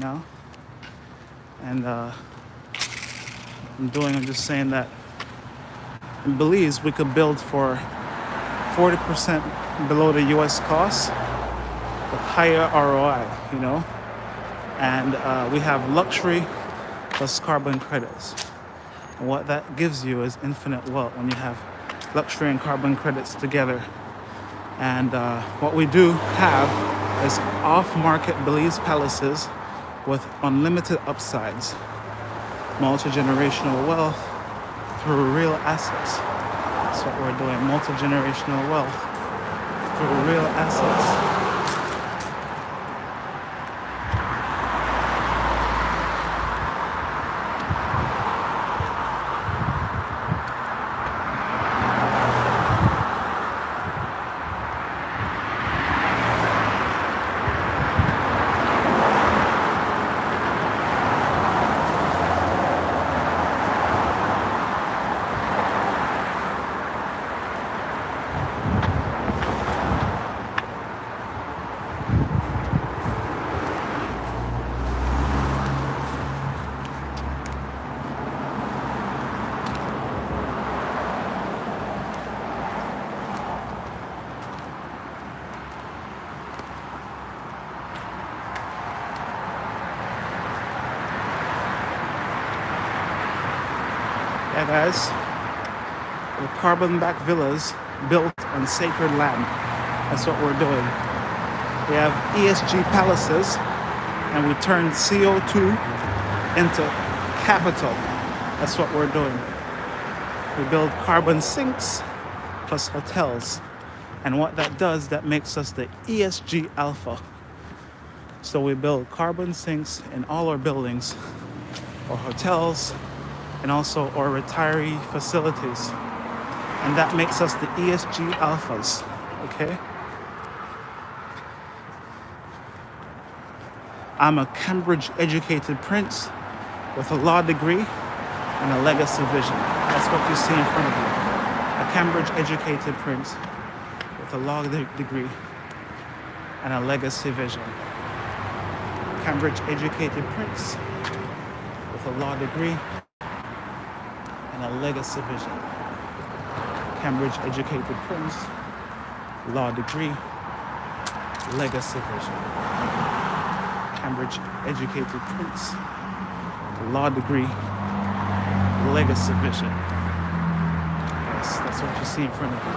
now. And I'm just saying that in Belize, we could build for 40% below the US cost with higher ROI, and we have luxury plus carbon credits. And what that gives you is infinite wealth when you have luxury and carbon credits together. And what we do have is off-market Belize palaces with unlimited upsides, multi-generational wealth through real assets. That's what we're doing, multi-generational wealth through real assets. Yeah, guys, the carbon-back villas built on sacred land. That's what we're doing. We have ESG palaces, and we turn CO2 into capital. That's what we're doing. We build carbon sinks plus hotels. And what that does, that makes us the ESG alpha. So we build carbon sinks in all our buildings, or hotels, and also our retiree facilities. And that makes us the ESG alphas, okay? I'm a Cambridge-educated prince with a law degree and a legacy vision. That's what you see in front of you. A Cambridge-educated prince with a law degree and a legacy vision. Cambridge-educated prince with a law degree and a legacy vision. Cambridge-educated prince, law degree, legacy vision. Cambridge-educated prince, law degree, legacy vision. Yes, that's what you see in front of you.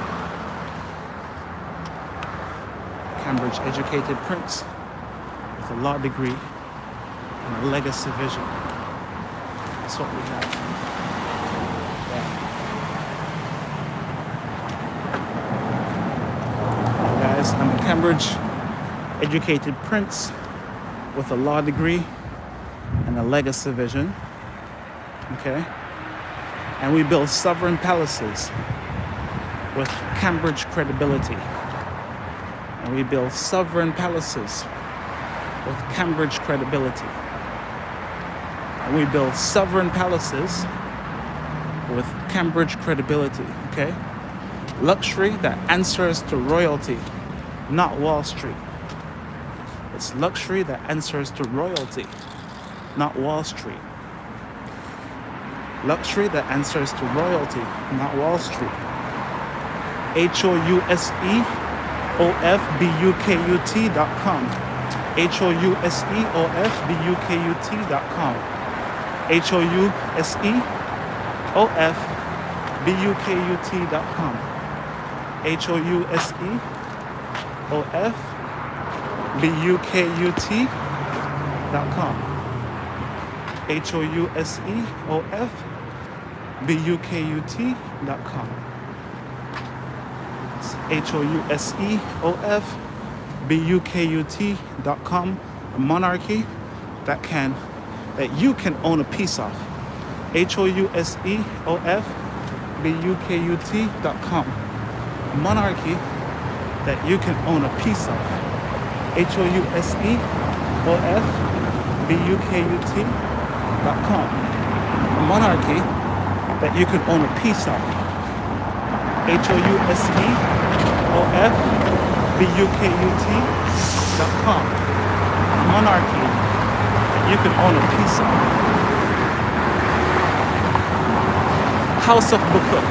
Cambridge-educated prince with a law degree and a legacy vision. That's what we have. Yeah. Guys, I'm a Cambridge-educated prince with a law degree and a legacy vision, okay? And we build sovereign palaces with Cambridge credibility. And we build sovereign palaces with Cambridge credibility. And we build sovereign palaces with Cambridge credibility, okay? Luxury that answers to royalty, not Wall Street. It's luxury that answers to royalty, not Wall Street. Luxury that answers to royalty, not Wall Street. HOUSEOFBUKUT.com. HOUSEOFBUKUT.com. HOUSEOFBUKUT.com. HOUSEOFBUKUT.com. HOUSEOFBUKUT.com. HOUSEOFBUKUT.com. A monarchy that you can own a piece of. HOUSEOFBUKUT.com. A monarchy that you can own a piece of. HOUSEOFBUKUT.com. A monarchy that you can own a piece of. HOUSEOFBUKUT.com. A monarchy that you could own a piece of. House of Bukut.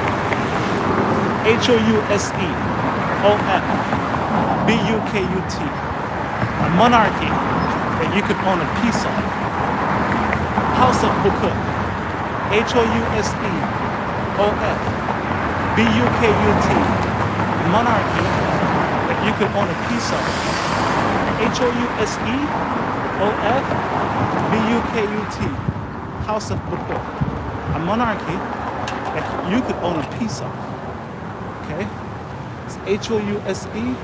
HOUSEOFBUKUT. A monarchy that you could own a piece of. House of Bukut. HOUSEOFBUKUT. A monarchy that you could own a piece of. HOUSEOFBUKUT. House of Bukut. A monarchy that you could own a piece of. Okay? It's HOUSEOFBUKUT.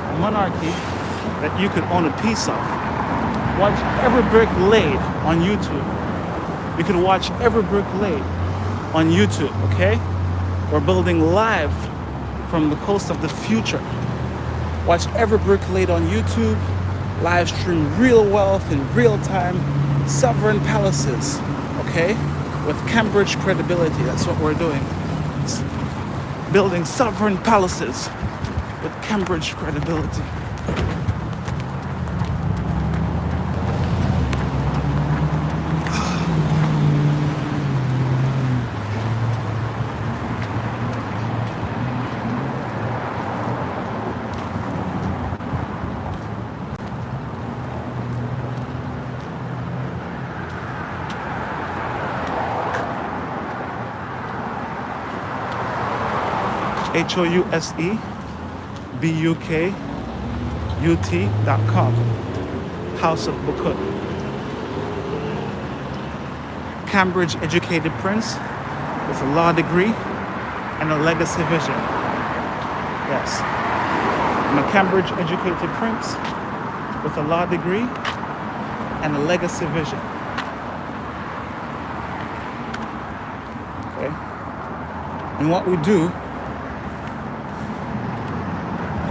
A monarchy that you could own a piece of. Watch every brick laid on YouTube. You can watch every brick laid on YouTube, okay? We're building live from the coast of the future. Watch every brick laid on YouTube. Live stream real wealth in real time. Sovereign palaces, okay? With Cambridge credibility. That's what we're doing. Building sovereign palaces with Cambridge credibility. HOUSEBUKUT.com. House of Bukut. Cambridge educated prince with a law degree and a legacy vision. Yes. I'm a Cambridge educated prince with a law degree and a legacy vision. Okay. And what we do,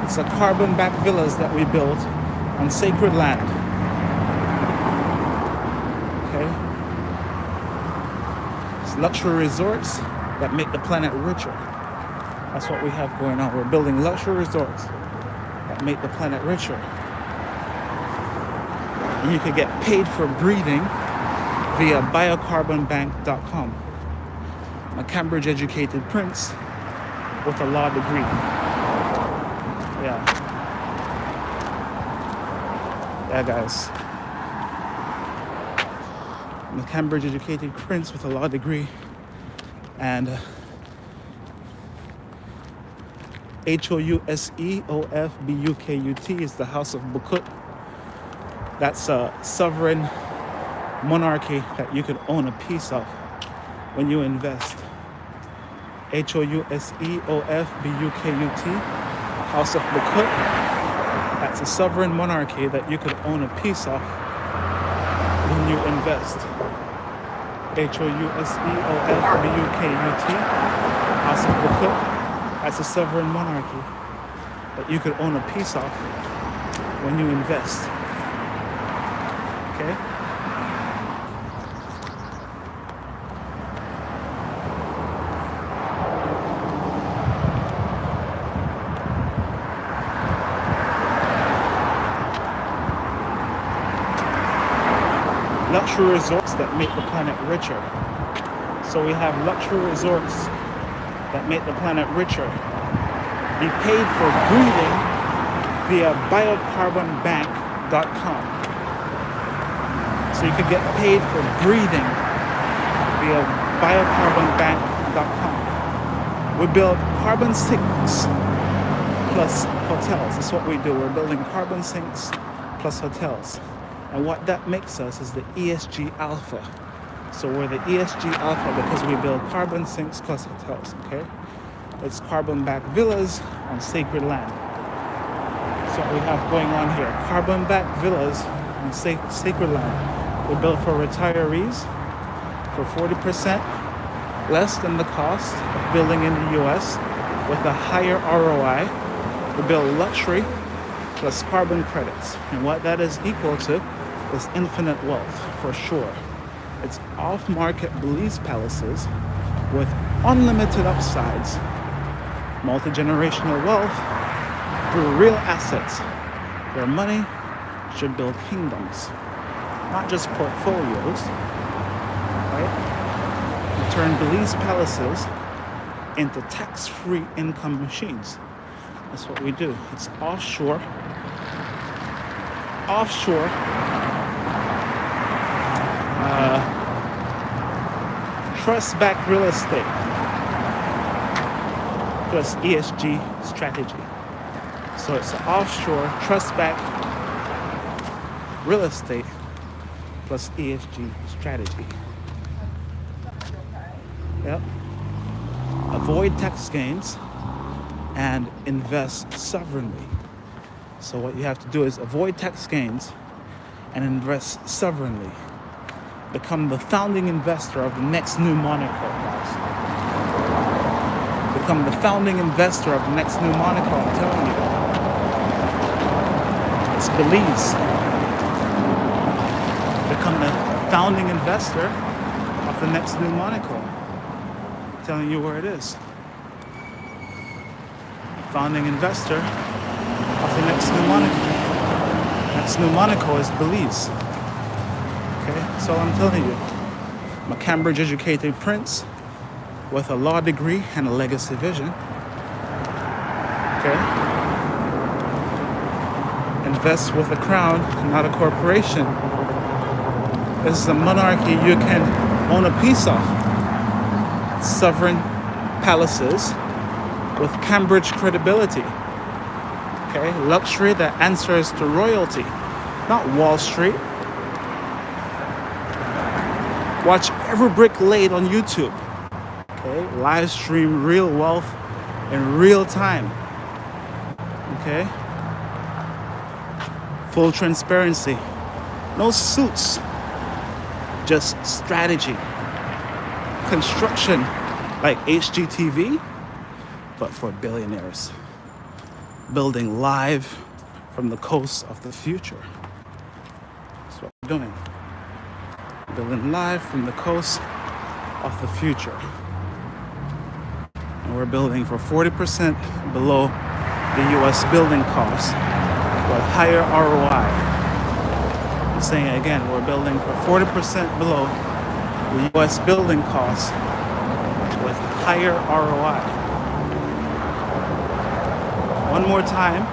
it's a carbon back villas that we built on sacred land. Okay? It's luxury resorts that make the planet richer. That's what we have going on. We're building luxury resorts that make the planet richer. And you can get paid for breathing via biocarbonbank.com. I'm a Cambridge educated prince with a law degree. Yeah, guys. I'm a Cambridge educated prince with a law degree, and HOUSEOFBUKUT is the House of Bukut. That's a sovereign monarchy that you could own a piece of when you invest. HOUSEOFBUKUT, House of Bukut. That's a sovereign monarchy that you could own a piece of when you invest. HOUSEOFBUKUT, House of Bukut. That's a sovereign monarchy that you could own a piece of when you invest. Okay? Luxury resorts that make the planet richer. So we have luxury resorts that make the planet richer. Be paid for breathing via biocarbonbank.com. So you could get paid for breathing via biocarbonbank.com. We build carbon sinks plus hotels. That's what we do. We're building carbon sinks plus hotels. And what that makes us is the ESG Alpha. So we're the ESG Alpha because we build carbon sinks plus hotels, okay? It's carbon back villas on sacred land. That's what we have going on here. Carbon back villas on sacred land. We built for retirees for 40% less than the cost of building in the US with a higher ROI. We build luxury plus carbon credits. And what that is equal to is infinite wealth, for sure. It's off-market lease palaces with unlimited upsides, multi-generational wealth through real assets, your money should build kingdoms, not just portfolios, right? We turn Belize palaces into tax-free income machines. That's what we do. It's offshore trust-backed real estate plus ESG strategy. So it's an offshore trust-backed real estate plus ESG strategy. Yep. Avoid tax gains and invest sovereignly. So what you have to do is avoid tax gains and invest sovereignly. Become the founding investor of the next new Monaco, guys. Become the founding investor of the next new Monaco, I'm telling you. It's Belize. Become the founding investor of the next new Monaco. I'm telling you where it is. Founding investor of the next new Monaco. Next new Monaco is Belize. Okay, that's all I'm telling you. I'm a Cambridge educated prince with a law degree and a legacy vision. Okay? Invest with a crown, not a corporation. This is a monarchy you can own a piece of. Sovereign palaces with Cambridge credibility. Okay? Luxury that answers to royalty, not Wall Street. Watch every brick laid on YouTube. Okay? Live stream real wealth in real time. Okay? Full transparency. No suits. Just strategy. Construction like HGTV, but for billionaires. Building live from the coast of the future. That's what we're doing. Building live from the coast of the future. And we're building for 40% below the US building costs with higher ROI. I'm saying it again, we're building for 40% below the US building costs with higher ROI. One more time,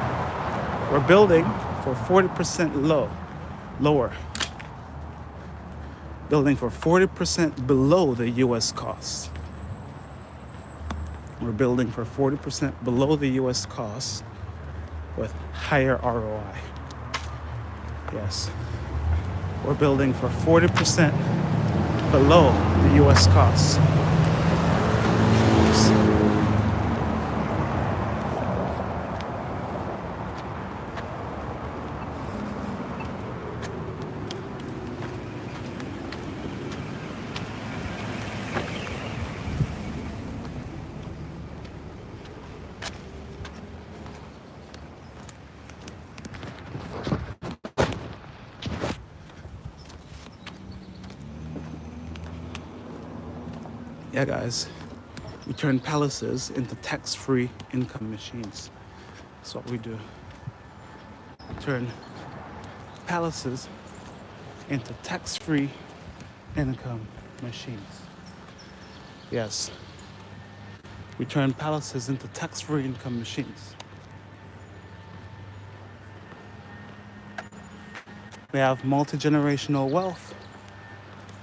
we're building for 40% lower. Building for 40% below the US cost. We're building for 40% below the US cost with higher ROI. Yes. We're building for 40% below the US cost. Oops. Yeah, guys, we turn palaces into tax-free income machines. That's what we do. We turn palaces into tax-free income machines. Yes, we turn palaces into tax-free income machines. We have multi-generational wealth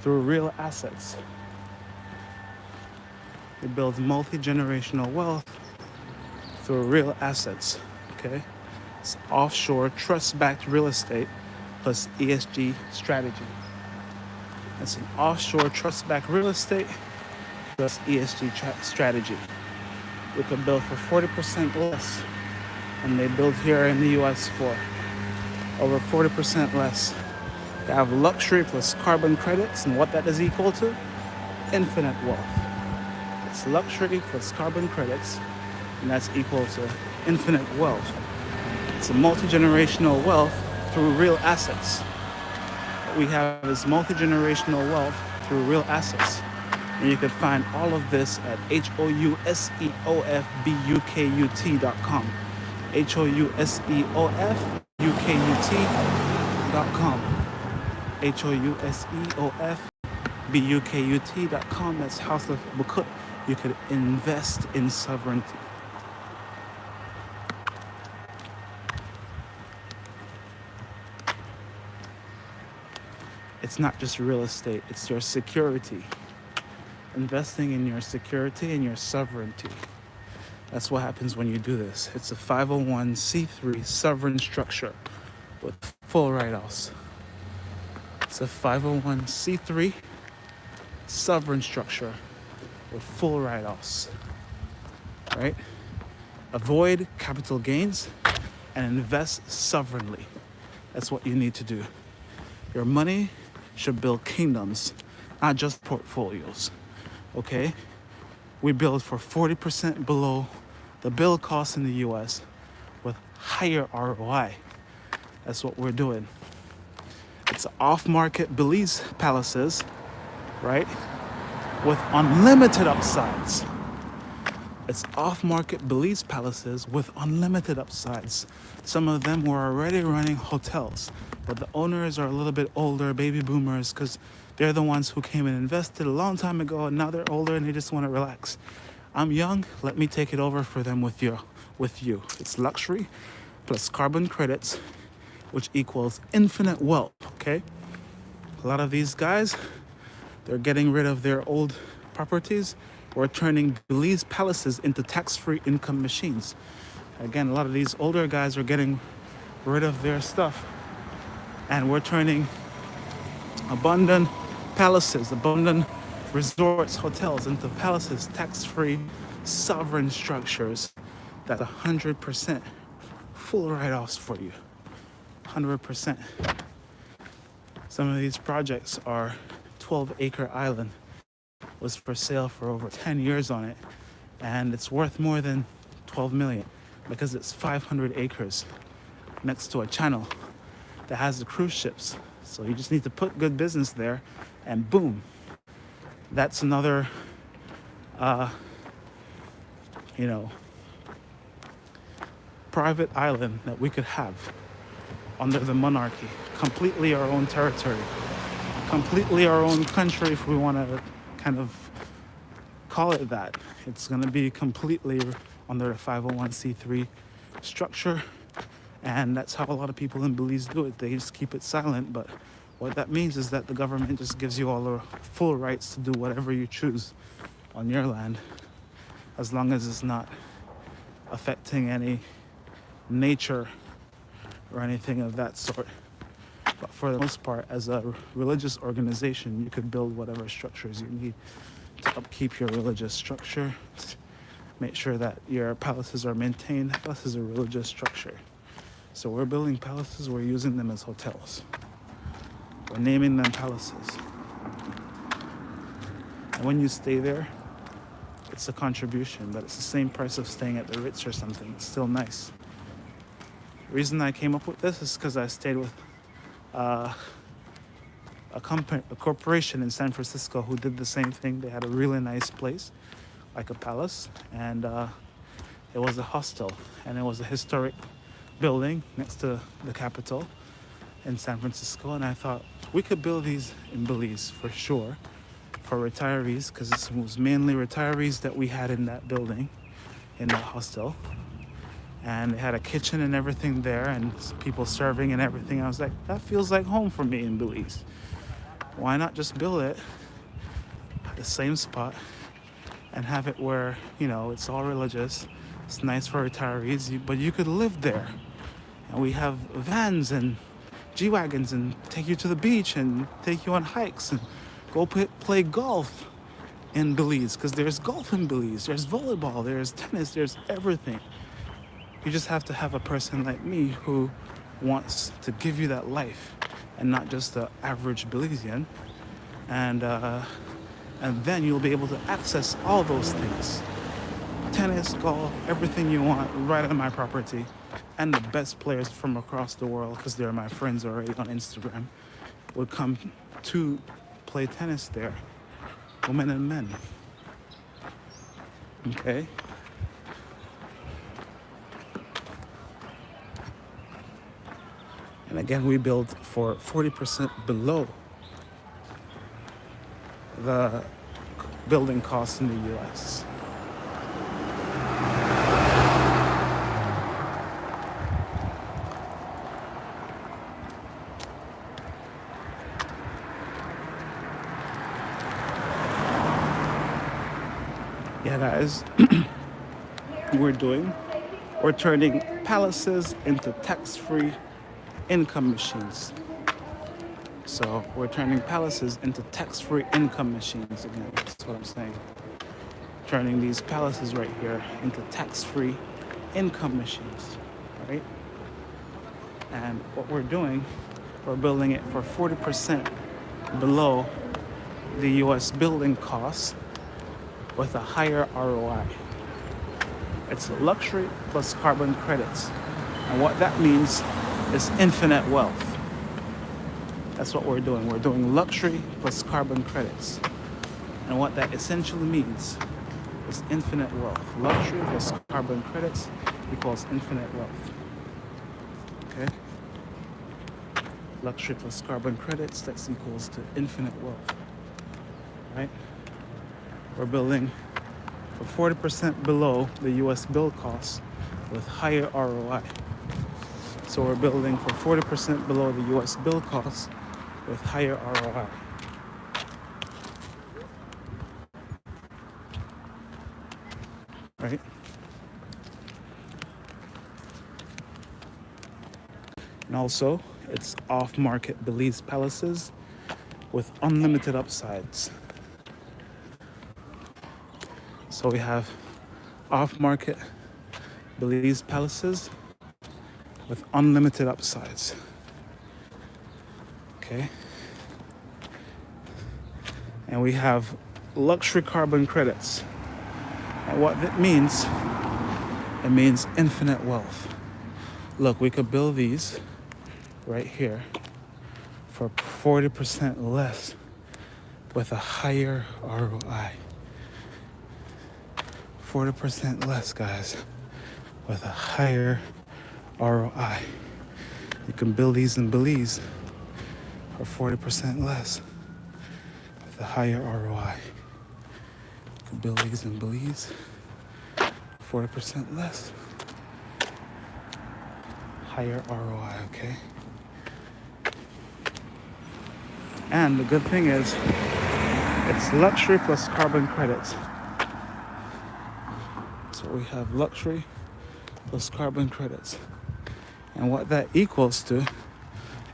through real assets. We build multi-generational wealth through real assets, okay? It's offshore trust-backed real estate plus ESG strategy. It's an offshore trust-backed real estate plus ESG strategy. We could build for 40% less, and they build here in the US for over 40% less. They have luxury plus carbon credits, and what that is equal to? Infinite wealth. It's luxury plus carbon credits, and that's equal to infinite wealth. It's a multi-generational wealth through real assets. What we have is multi-generational wealth through real assets. And you can find all of this at houseofbukut.com. houseofbukut.com. houseofbukut.com. HOUSEOFBUKUT.com. That's House of Bukut. You could invest in sovereignty. It's not just real estate, it's your security. Investing in your security and your sovereignty. That's what happens when you do this. It's a 501c3 sovereign structure with full write-offs. It's a 501c3 sovereign structure with full write-offs, right? Avoid capital gains and invest sovereignly. That's what you need to do. Your money should build kingdoms, not just portfolios, okay? We build for 40% below the build cost in the US with higher ROI. That's what we're doing. It's off-market Belize palaces, right? With unlimited upsides. It's off-market Belize palaces with unlimited upsides. Some of them were already running hotels, but the owners are a little bit older, baby boomers, because they're the ones who came and invested a long time ago, and now they're older and they just want to relax. I'm young, let me take it over for them with you. It's luxury plus carbon credits, which equals infinite wealth, okay? A lot of these guys, they're getting rid of their old properties. We're turning Belize palaces into tax-free income machines. Again, a lot of these older guys are getting rid of their stuff, and we're turning abundant palaces, abundant resorts, hotels into palaces, tax-free, sovereign structures that 100% full write-offs for you. 100%. Some of these projects are 12-acre island. Was for sale for over 10 years on it, and it's worth more than 12 million because it's 500 acres next to a channel that has the cruise ships. So you just need to put good business there, and boom, that's another private island that we could have under the monarchy, completely our own territory, completely our own country if we want to kind of call it that. It's going to be completely under a 501c3 structure, and that's how a lot of people in Belize do it. They just keep it silent, but what that means is that the government just gives you all the full rights to do whatever you choose on your land, as long as it's not affecting any nature or anything of that sort. But for the most part, as a religious organization, you could build whatever structures you need to upkeep your religious structure. Make sure that your palaces are maintained. Palace is a religious structure. So we're building palaces, we're using them as hotels. We're naming them palaces. And when you stay there, it's a contribution, but it's the same price of staying at the Ritz or something. It's still nice. The reason I came up with this is because I stayed with a corporation in San Francisco who did the same thing. They had a really nice place, like a palace, and it was a hostel, and it was a historic building next to the Capitol in San Francisco. And I thought we could build these in Belize for sure, for retirees, because it was mainly retirees that we had in that building, in that hostel. And it had a kitchen and everything there, and people serving and everything. I was like, that feels like home for me in Belize. Why not just build it at the same spot and have it where, it's all religious. It's nice for retirees, but you could live there. And we have vans and G-Wagons and take you to the beach and take you on hikes and go play golf in Belize, because there's golf in Belize. There's volleyball, there's tennis, there's everything. You just have to have a person like me who wants to give you that life and not just the average Belizean. And then you'll be able to access all those things. Tennis, golf, everything you want right on my property. And the best players from across the world, because they're my friends already on Instagram, would come to play tennis there. Women and men. Okay? And again, we build for 40% below the building costs in the US. Yeah, guys, we're turning palaces into tax-free income machines. So we're turning palaces into tax-free income machines again. That's what I'm saying. Turning these palaces right here into tax-free income machines, right? And what we're doing, we're building it for 40% below the US building costs with a higher ROI. It's luxury plus carbon credits. And what that means is infinite wealth. That's what we're doing. We're doing luxury plus carbon credits. And what that essentially means is infinite wealth. Luxury plus carbon credits equals infinite wealth. Okay? Luxury plus carbon credits, that's equals to infinite wealth. Right? We're building for 40% below the US build costs with higher ROI. So we're building for 40% below the US build costs with higher ROI. Right? And also, it's off-market Belize palaces with unlimited upsides. So we have off-market Belize palaces with unlimited upsides. Okay? And we have luxury carbon credits. And what that means, it means infinite wealth. Look, we could build these right here for 40% less with a higher ROI. 40% less, guys, with a higher ROI. You can build these in Belize for 40% less with a higher ROI. You can build these in Belize 40% less, higher ROI, okay? And the good thing is, it's luxury plus carbon credits. So we have luxury plus carbon credits. And what that equals to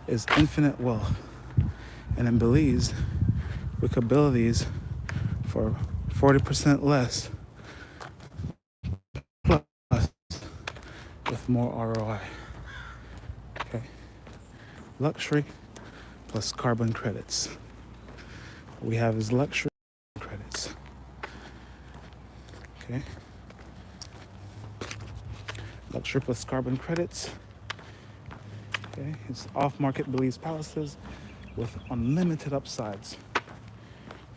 is infinite wealth. And in Belize, we could build these for 40% less plus with more ROI. Okay? Luxury plus carbon credits. What we have is luxury credits. Okay? Luxury plus carbon credits. Okay? It's off-market Belize palaces with unlimited upsides.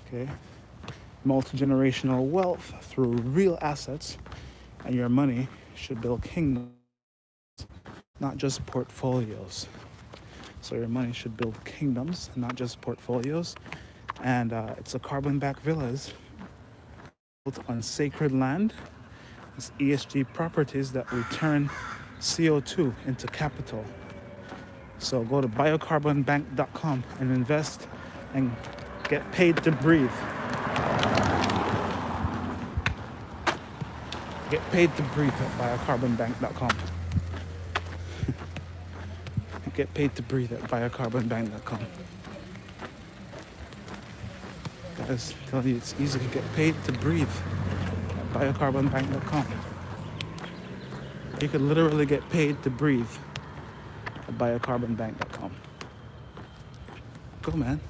Okay? Multi-generational wealth through real assets, and your money should build kingdoms, not just portfolios. So your money should build kingdoms, not just portfolios. And it's a carbon-backed villas built on sacred land. It's ESG properties that return CO2 into capital. So go to biocarbonbank.com and invest and get paid to breathe. Get paid to breathe at biocarbonbank.com. Get paid to breathe at biocarbonbank.com. Guys, I'm telling you, it's easy to get paid to breathe at biocarbonbank.com. You could literally get paid to breathe at biocarbonbank.com. Go, man.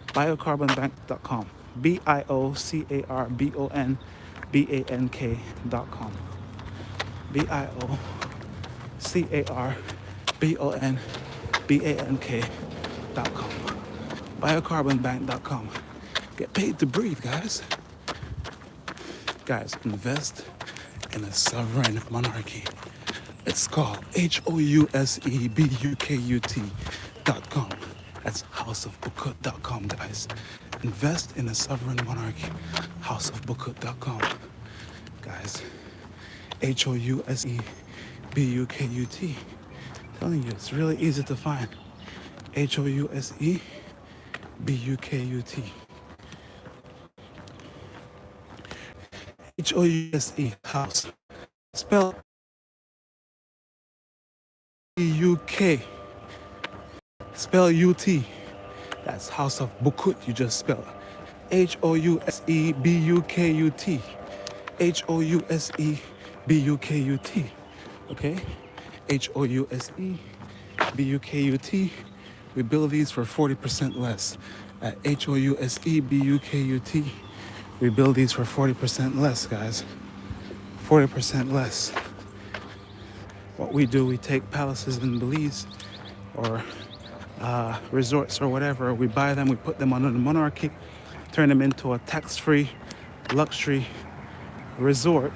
Biocarbonbank.com. BIOCARBONBANK.com. BIOCARBONBANK.com. Biocarbonbank.com. Get paid to breathe, guys. Guys, invest in a sovereign monarchy. It's called HOUSEBUKUT.com. That's houseofbukut.com, guys. Invest in a sovereign monarchy. Houseofbukut.com, guys. HOUSEBUKUT. Telling you, it's really easy to find. HOUSEBUKUT. HOUSE, house. Spell UK. Spell UT. That's House of Bukut. You just spell HOUSEBUKUT. HOUSEBUKUT. Okay? HOUSEBUKUT. We build these for 40% less. At HOUSEBUKUT. We build these for 40% less, guys. 40% less. What we do, we take palaces in Belize or resorts or whatever. We buy them, we put them under the monarchy, turn them into a tax-free luxury resort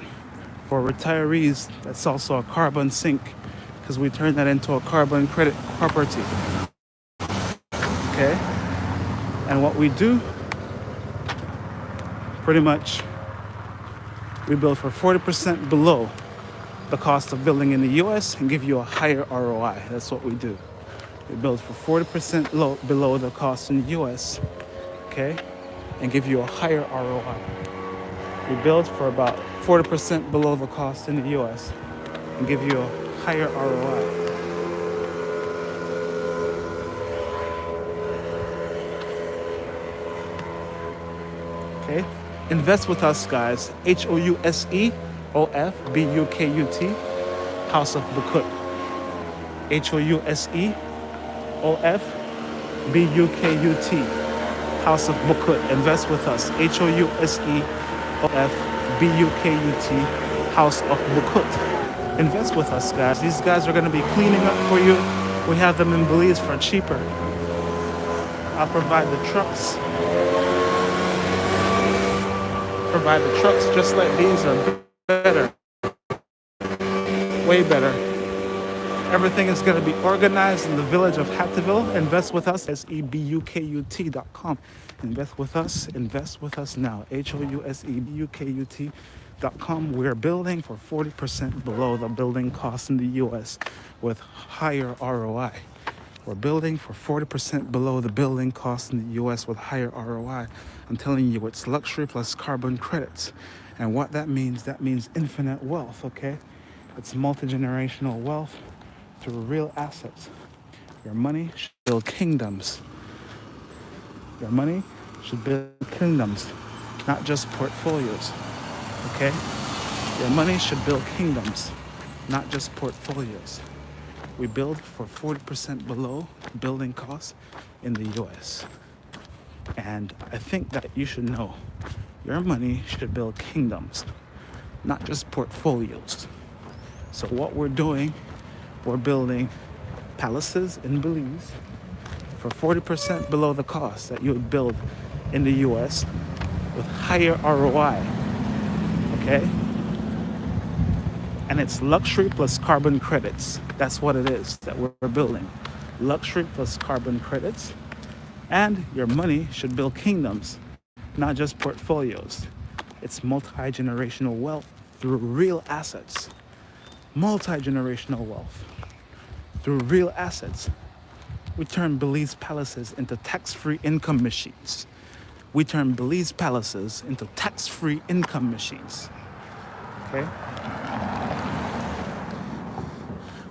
for retirees. That's also a carbon sink because we turn that into a carbon credit property. Okay? And what we do, pretty much, we build for 40% below the cost of building in the US and give you a higher ROI. That's what we do. We build for 40% below the cost in the US, okay, and give you a higher ROI. We build for about 40% below the cost in the US and give you a higher ROI. Okay, invest with us, guys. HOUSEOFBUKUT, House of Bukut. HOUSEOFBUKUT, House of Bukut. Invest with us. HOUSEOFBUKUT, House of Bukut. Invest with us, guys. These guys are going to be cleaning up for you. We have them in Belize for cheaper. I'll provide the trucks. Provide the trucks just like these are better. Way better. Everything is going to be organized in the village of Hattiville. Invest with us, SEBUKUT.com. Invest with us now. HOUSEBUKUT.com. We're building for 40% below the building cost in the US with higher ROI. We're building for 40% below the building cost in the US with higher ROI. I'm telling you, it's luxury plus carbon credits. And what that means infinite wealth, okay? It's multi-generational wealth through real assets. Your money should build kingdoms. Your money should build kingdoms, not just portfolios, okay? Your money should build kingdoms, not just portfolios. We build for 40% below building costs in the US. And I think that you should know your money should build kingdoms, not just portfolios. So what we're doing, we're building palaces in Belize for 40% below the cost that you would build in the US with higher ROI, okay? And it's luxury plus carbon credits. That's what it is that we're building. Luxury plus carbon credits. And your money should build kingdoms, not just portfolios. It's multi-generational wealth through real assets. Multi-generational wealth through real assets. We turn Belize palaces into tax-free income machines. We turn Belize palaces into tax-free income machines. Okay?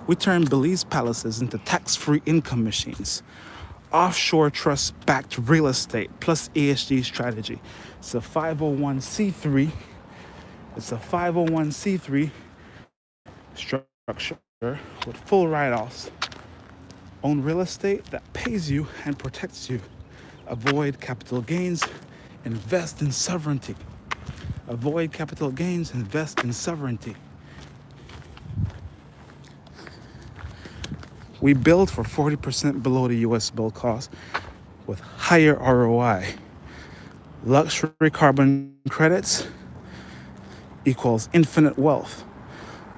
We turn Belize palaces into tax-free income machines. Offshore trust-backed real estate plus ESG strategy. It's a 501c3. It's a 501c3 structure with full write-offs. Own real estate that pays you and protects you. Avoid capital gains. Invest in sovereignty. Avoid capital gains. Invest in sovereignty. We build for 40% below the US build cost with higher ROI. Luxury carbon credits equals infinite wealth.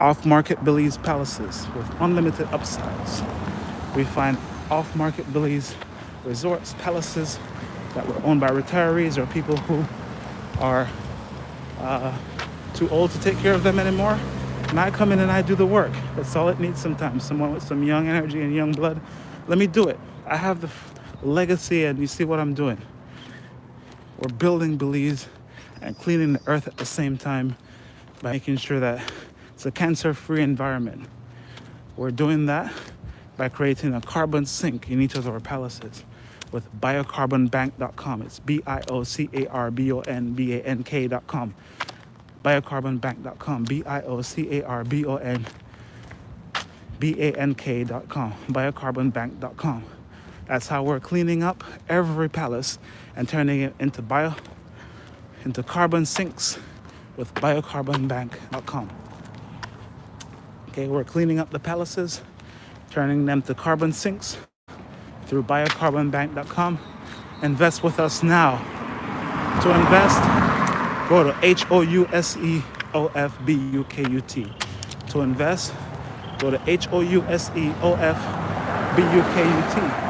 off-market Belize palaces with unlimited upsides. We find off-market Belize resorts, palaces that were owned by retirees or people who are too old to take care of them anymore. And I come in and I do the work. That's all it needs sometimes. Someone with some young energy and young blood. Let me do it. I have the legacy, and you see what I'm doing. We're building Belize and cleaning the earth at the same time by making sure that it's a cancer-free environment. We're doing that by creating a carbon sink in each of our palaces with biocarbonbank.com. It's biocarbonbank.com. Biocarbonbank.com. biocarbonbank.com. Biocarbonbank.com. That's how we're cleaning up every palace and turning it into carbon sinks with biocarbonbank.com. Okay, we're cleaning up the palaces, turning them to carbon sinks through biocarbonbank.com. Invest with us now. To invest, go to HOUSEOFBUKUT. To invest, go to HOUSEOFBUKUT.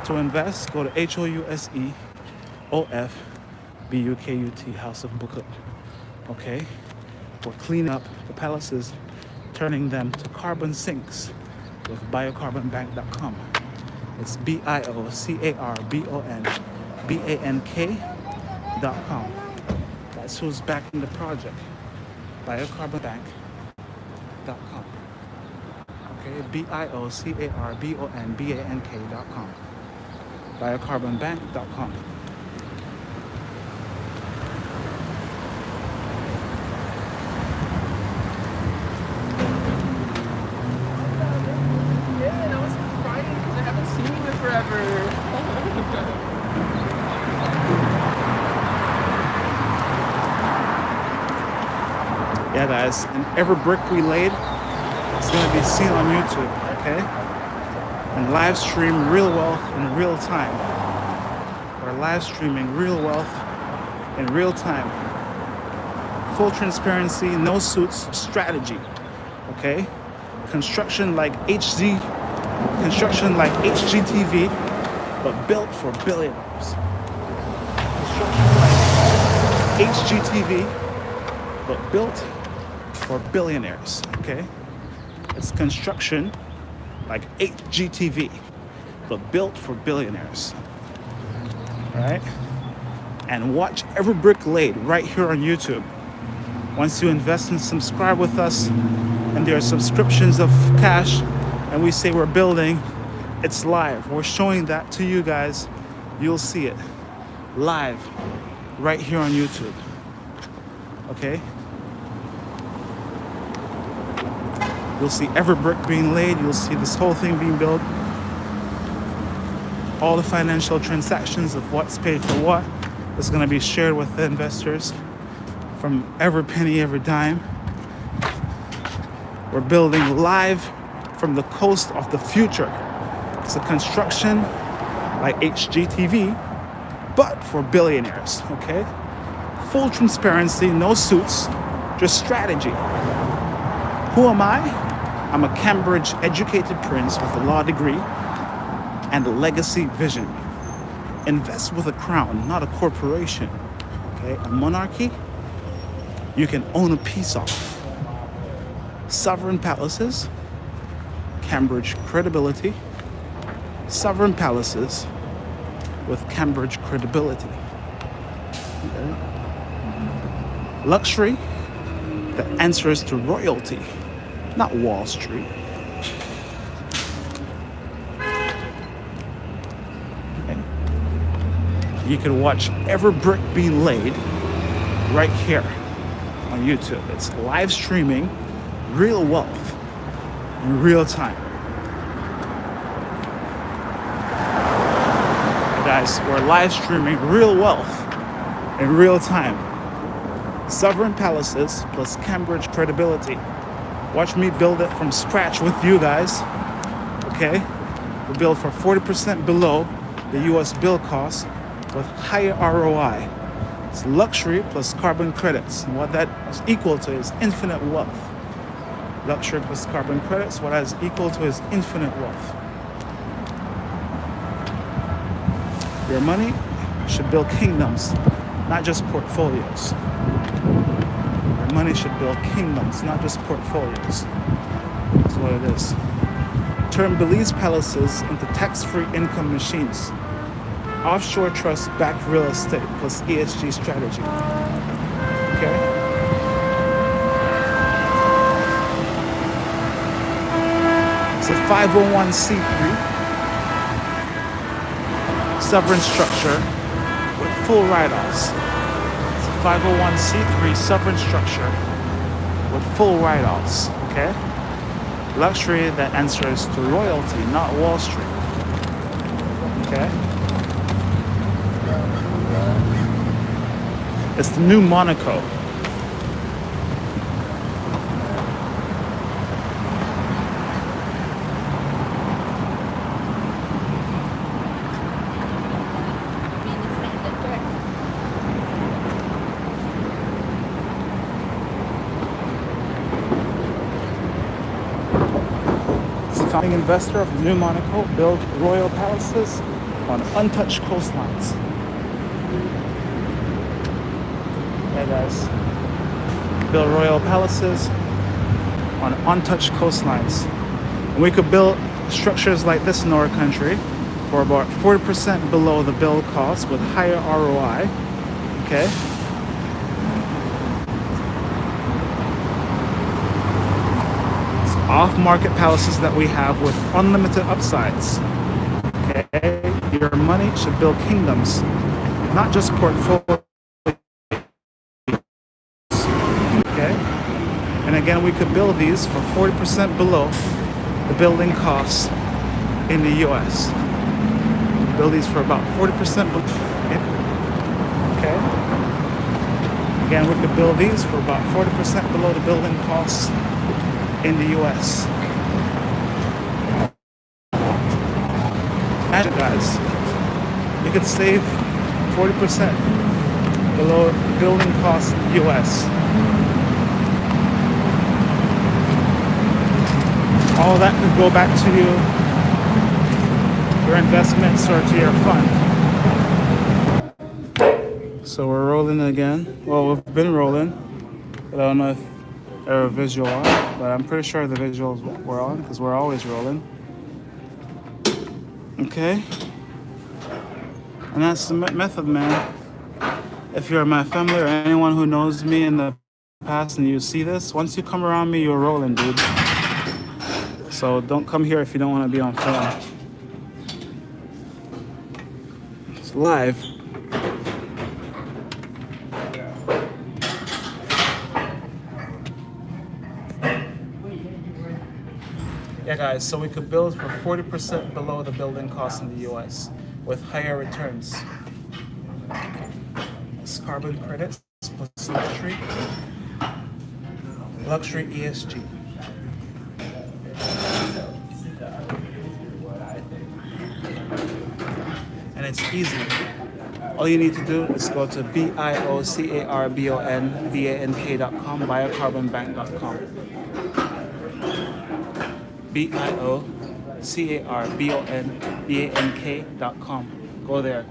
To invest, go to HOUSEOFBUKUT, House of Bukut. Okay? We're cleaning up the palaces, turning them to carbon sinks with biocarbonbank.com. It's biocarbonbank.com. That's who's backing the project. Biocarbonbank.com. Okay, biocarbonbank.com. Biocarbonbank.com. Yeah, I was crying because I haven't seen you in forever. Yeah, guys, and every brick we laid is going to be seen on YouTube, okay? And live stream real wealth in real time. We're live streaming real wealth in real time. Full transparency, no suits strategy, okay? Construction like HGTV, but built for billionaires. Construction like HGTV, but built for billionaires, okay? It's construction like 8GTV, but built for billionaires, all right? And watch every brick laid right here on YouTube. Once you invest and subscribe with us, and there are subscriptions of cash, and we say we're building, it's live. We're showing that to you guys. You'll see it live right here on YouTube, okay? You'll see every brick being laid. You'll see this whole thing being built. All the financial transactions of what's paid for what is going to be shared with the investors from every penny, every dime. We're building live from the coast of the future. It's a construction like HGTV, but for billionaires, okay? Full transparency, no suits, just strategy. Who am I? I'm a Cambridge-educated prince with a law degree and a legacy vision. Invest with a crown, not a corporation. Okay, a monarchy, you can own a piece of. Sovereign palaces, Cambridge credibility. Sovereign palaces with Cambridge credibility. Okay. Luxury that answers to royalty, not Wall Street. Okay. You can watch every brick being laid right here on YouTube. It's live streaming real wealth in real time. Guys, we're live streaming real wealth in real time. Sovereign palaces plus Cambridge credibility. Watch me build it from scratch with you guys. Okay? We build for 40% below the US build cost with higher ROI. It's luxury plus carbon credits. And what that is equal to is infinite wealth. Luxury plus carbon credits, what is equal to his infinite wealth. Your money should build kingdoms, not just portfolios. Your money should build kingdoms, not just portfolios. That's what it is. Turn Belize palaces into tax-free income machines. Offshore trust-backed real estate plus ESG strategy. Okay? It's a 501c3 sovereign structure with full write-offs. It's a 501c3 sovereign structure with full write-offs. Okay? Luxury that answers to royalty, not Wall Street. Okay? It's the new Monaco. Founding investor of the New Monaco, build royal palaces on untouched coastlines. Yeah, guys. Build royal palaces on untouched coastlines. And we could build structures like this in our country for about 40% below the build cost with higher ROI. Okay. Off-market palaces that we have with unlimited upsides. Okay, your money should build kingdoms, not just portfolios. Okay, and again, we could build these for 40% below the building costs in the U.S. Build these for about 40% below. Okay, again, we could build these for about 40% below the building costs in the US. Imagine, guys, you could save 40% below building costs in the US. All that could go back to you, your investments, or to your fund. So we're rolling again. Well, we've been rolling, but I don't know if or a visual on, but I'm pretty sure the visuals were on because we're always rolling. Okay, and that's the method, man. If you're my family or anyone who knows me in the past and you see this, once you come around me, you're rolling, dude. So don't come here if you don't want to be on film. It's live. Yeah, guys, so we could build for 40% below the building cost in the US with higher returns. It's carbon credits plus luxury ESG. And it's easy. All you need to do is go to biocarbonbank.com, biocarbonbank.com. biocarbonbank.com. Go there.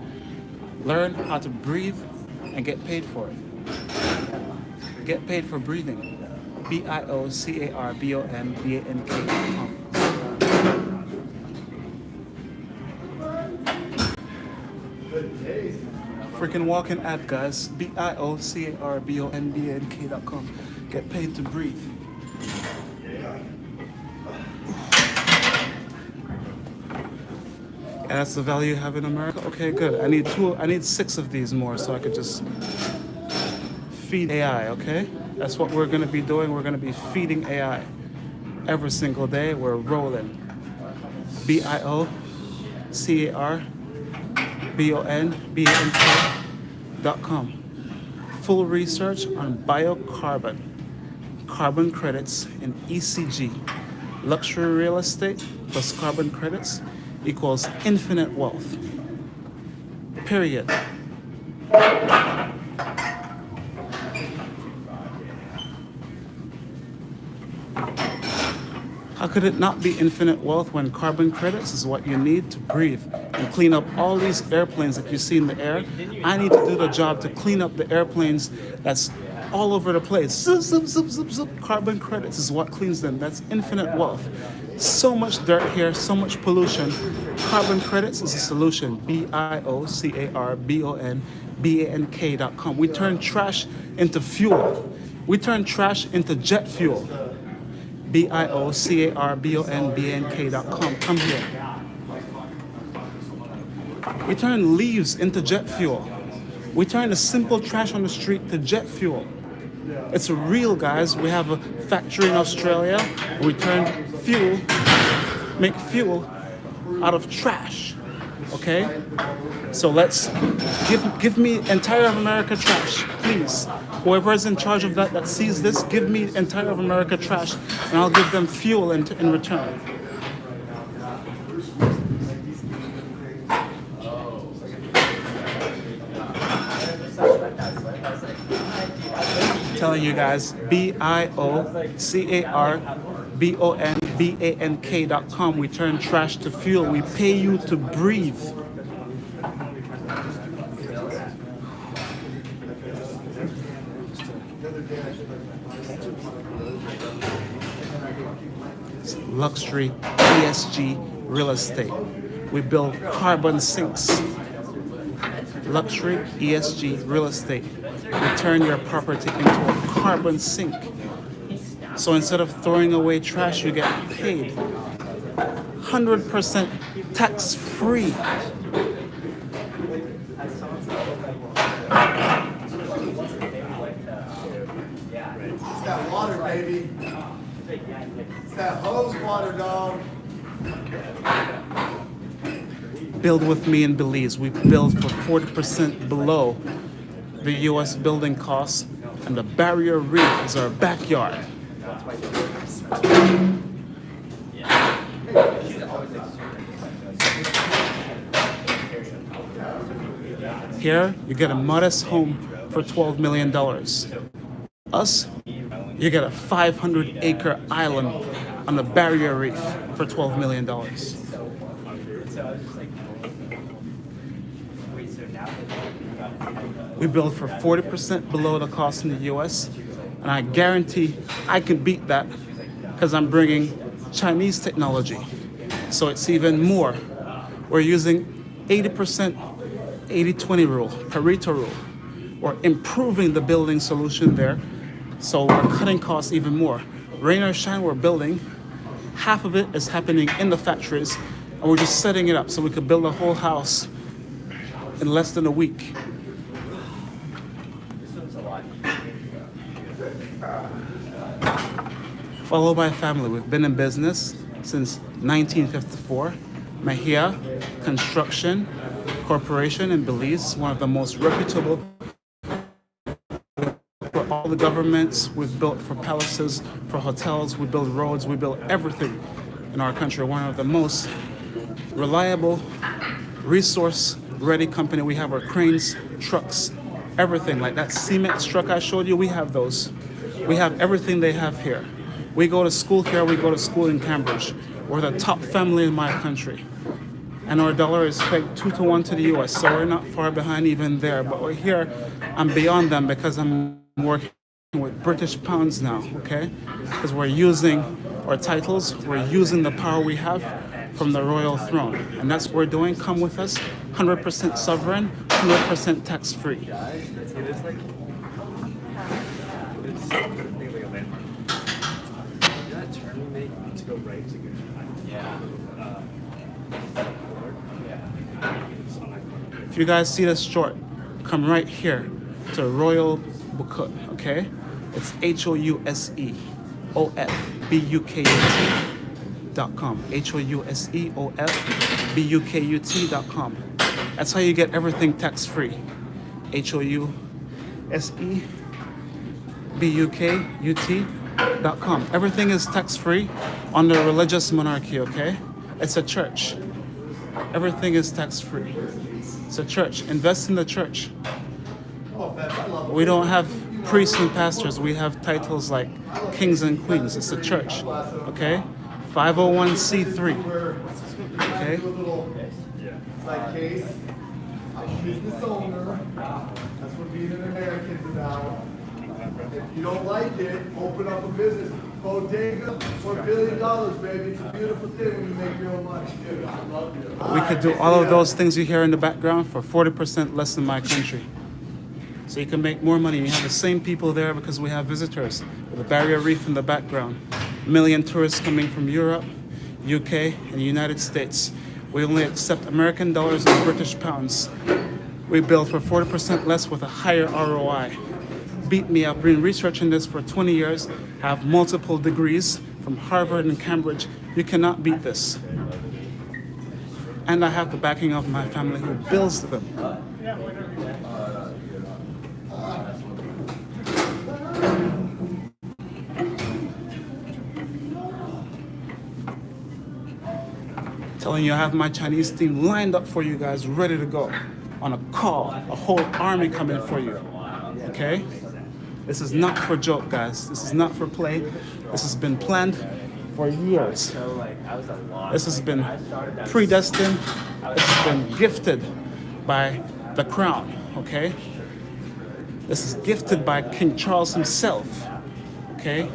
Learn how to breathe and get paid for it. Get paid for breathing. biocarbonbank.com. Freaking walking ad, guys. biocarbonbank.com. Get paid to breathe. And that's the value you have in America? Okay, good. I need 6 of these more so I could just feed AI, okay? That's what we're gonna be doing. We're gonna be feeding AI. Every single day, we're rolling. biocarbonbank.com. Full research on biocarbon, carbon credits in ECG. Luxury real estate plus carbon credits equals infinite wealth. Period. How could it not be infinite wealth when carbon credits is what you need to breathe and clean up all these airplanes that you see in the air? I need to do the job to clean up the airplanes that's all over the place. Zip, zip, zip, zip, zip. Carbon credits is what cleans them. That's infinite wealth. So much dirt here, so much pollution. Carbon credits is a solution. BIOCARBONBANK.com. We turn trash into fuel. We turn trash into jet fuel. BIOCARBONBANK.com. Come here. We turn leaves into jet fuel. We turn the simple trash on the street to jet fuel. It's real, guys. We have a factory in Australia. And we turn fuel, make fuel out of trash. Okay? So let's give me entire of America trash, please. Whoever is in charge of that sees this, give me entire of America trash, and I'll give them fuel in return. Telling you guys, BIOCARBONBANK.com. We turn trash to fuel. We pay you to breathe. Luxury ESG real estate. We build carbon sinks. Luxury ESG real estate. We turn your property into a carbon sink. So instead of throwing away trash, you get paid 100% tax free. It's that water, baby. It's that hose water, dog. Build with me in Belize. We build for 40% below the US building costs, and the barrier reef is our backyard. Here, you get a modest home for $12 million. Us, you get a 500-acre island on the barrier reef for $12 million. We build for 40% below the cost in the US, and I guarantee I can beat that because I'm bringing Chinese technology. So it's even more. We're using 80% 80-20 rule, Pareto rule. We're improving the building solution there, so we're cutting costs even more. Rain or shine, we're building. Half of it is happening in the factories, and we're just setting it up so we could build a whole house in less than a week. Followed by family. We've been in business since 1954. Mahia Construction Corporation in Belize, one of the most reputable for all the governments. We've built for palaces, for hotels, we build roads, we build everything in our country. One of the most reliable, resource-ready company. We have our cranes, trucks, everything. Like that Cemex truck I showed you, we have those. We have everything they have here. We go to school here, we go to school in Cambridge. We're the top family in my country. And our dollar is pegged 2-to-1 to the US, so we're not far behind even there. But we're here, I'm beyond them because I'm working with British pounds now, okay? Because we're using our titles, we're using the power we have from the royal throne. And that's what we're doing. Come with us, 100% sovereign, 100% tax-free. If you guys see this short, come right here to Royal Bukut, okay? It's HOUSEOFBUKUT.com. HOUSEOFBUKUT.com. That's how you get everything tax-free. HOUSEBUKUT.com. Everything is tax-free under religious monarchy, okay? It's a church. Everything is tax-free. It's a church. Invest in the church. We don't have priests and pastors. We have titles like kings and queens. It's a church, okay? 501c3. Where Okay. do a little like case. I'm a business owner. That's what being an American's about. If you don't like it, open up a business. Bodega for $1 billion, baby. It's a beautiful thing when you make your own money. Dude, I love you. We could do all of those things you hear in the background for 40% less than my country. So you can make more money. You have the same people there because we have visitors. With a barrier reef in the background. A million tourists coming from Europe, UK, and the United States. We only accept American dollars and British pounds. We build for 40% less with a higher ROI. Beat me. I've been researching this for 20 years. Have multiple degrees from Harvard and Cambridge. You cannot beat this. And I have the backing of my family who builds them. Telling you I have my Chinese team lined up for you guys, ready to go. On a call, a whole army coming for you. Okay? This is not for joke, guys. This is not for play. This has been planned for years. This has been predestined. This has been gifted by the crown, okay? This is gifted by King Charles himself, okay?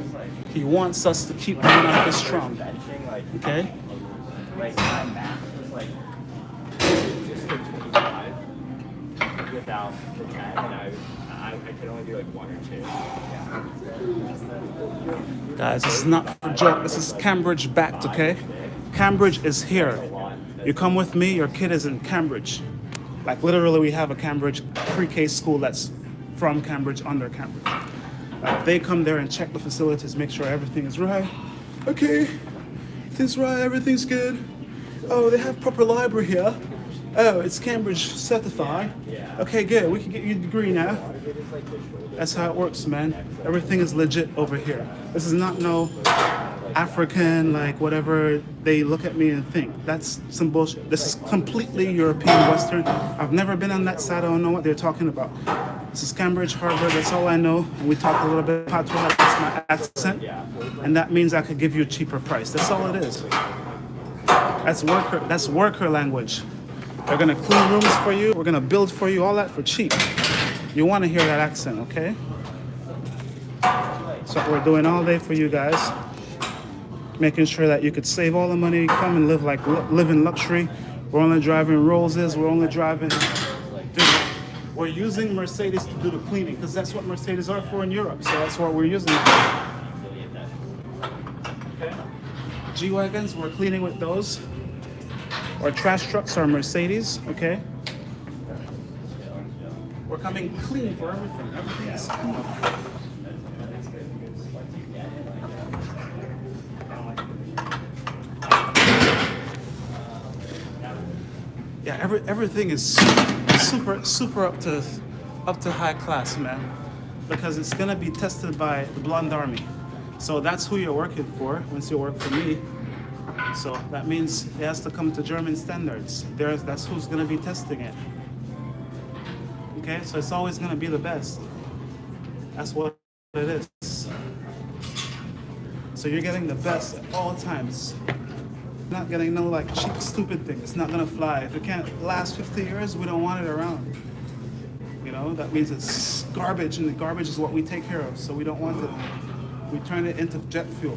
He wants us to keep going on this strong, okay? Without the 10, and I could only do like 1 or 2. Guys, this is not for joke. This is Cambridge backed, okay? Cambridge is here. You come with me, your kid is in Cambridge. Like literally we have a Cambridge pre-K school that's from Cambridge, under Cambridge. They come there and check the facilities, make sure everything is right. Okay, everything's right, everything's good. Oh, they have proper library here. Oh, it's Cambridge certified. Okay, good. We can get you a degree now. That's how it works, man. Everything is legit over here. This is not no African, like whatever they look at me and think. That's some bullshit. This is completely European, Western. I've never been on that side. I don't know what they're talking about. This is Cambridge, Harvard. That's all I know. And we talk a little bit patois. That's my accent. And that means I could give you a cheaper price. That's all it is. That's worker language. They're gonna clean rooms for you. We're gonna build for you, all that for cheap. You wanna hear that accent, okay? So we're doing all day for you guys. Making sure that you could save all the money, come and live in luxury. We're only driving Rollses, we're only driving, dude, we're using Mercedes to do the cleaning because that's what Mercedes are for in Europe. So that's what we're using. Okay. G-Wagons, we're cleaning with those. Our trash trucks are Mercedes, okay? We're coming clean for everything. Everything is clean. Yeah, everything is super up to high class, man. Because it's gonna be tested by the Blonde Army. So that's who you're working for once you work for me. So that means it has to come to German standards. That's who's going to be testing it. Okay, so it's always going to be the best. That's what it is. So you're getting the best at all times. Not getting no like cheap, stupid thing. It's not going to fly. If it can't last 50 years, we don't want it around. You know, that means it's garbage, and the garbage is what we take care of. So we don't want it. We turn it into jet fuel.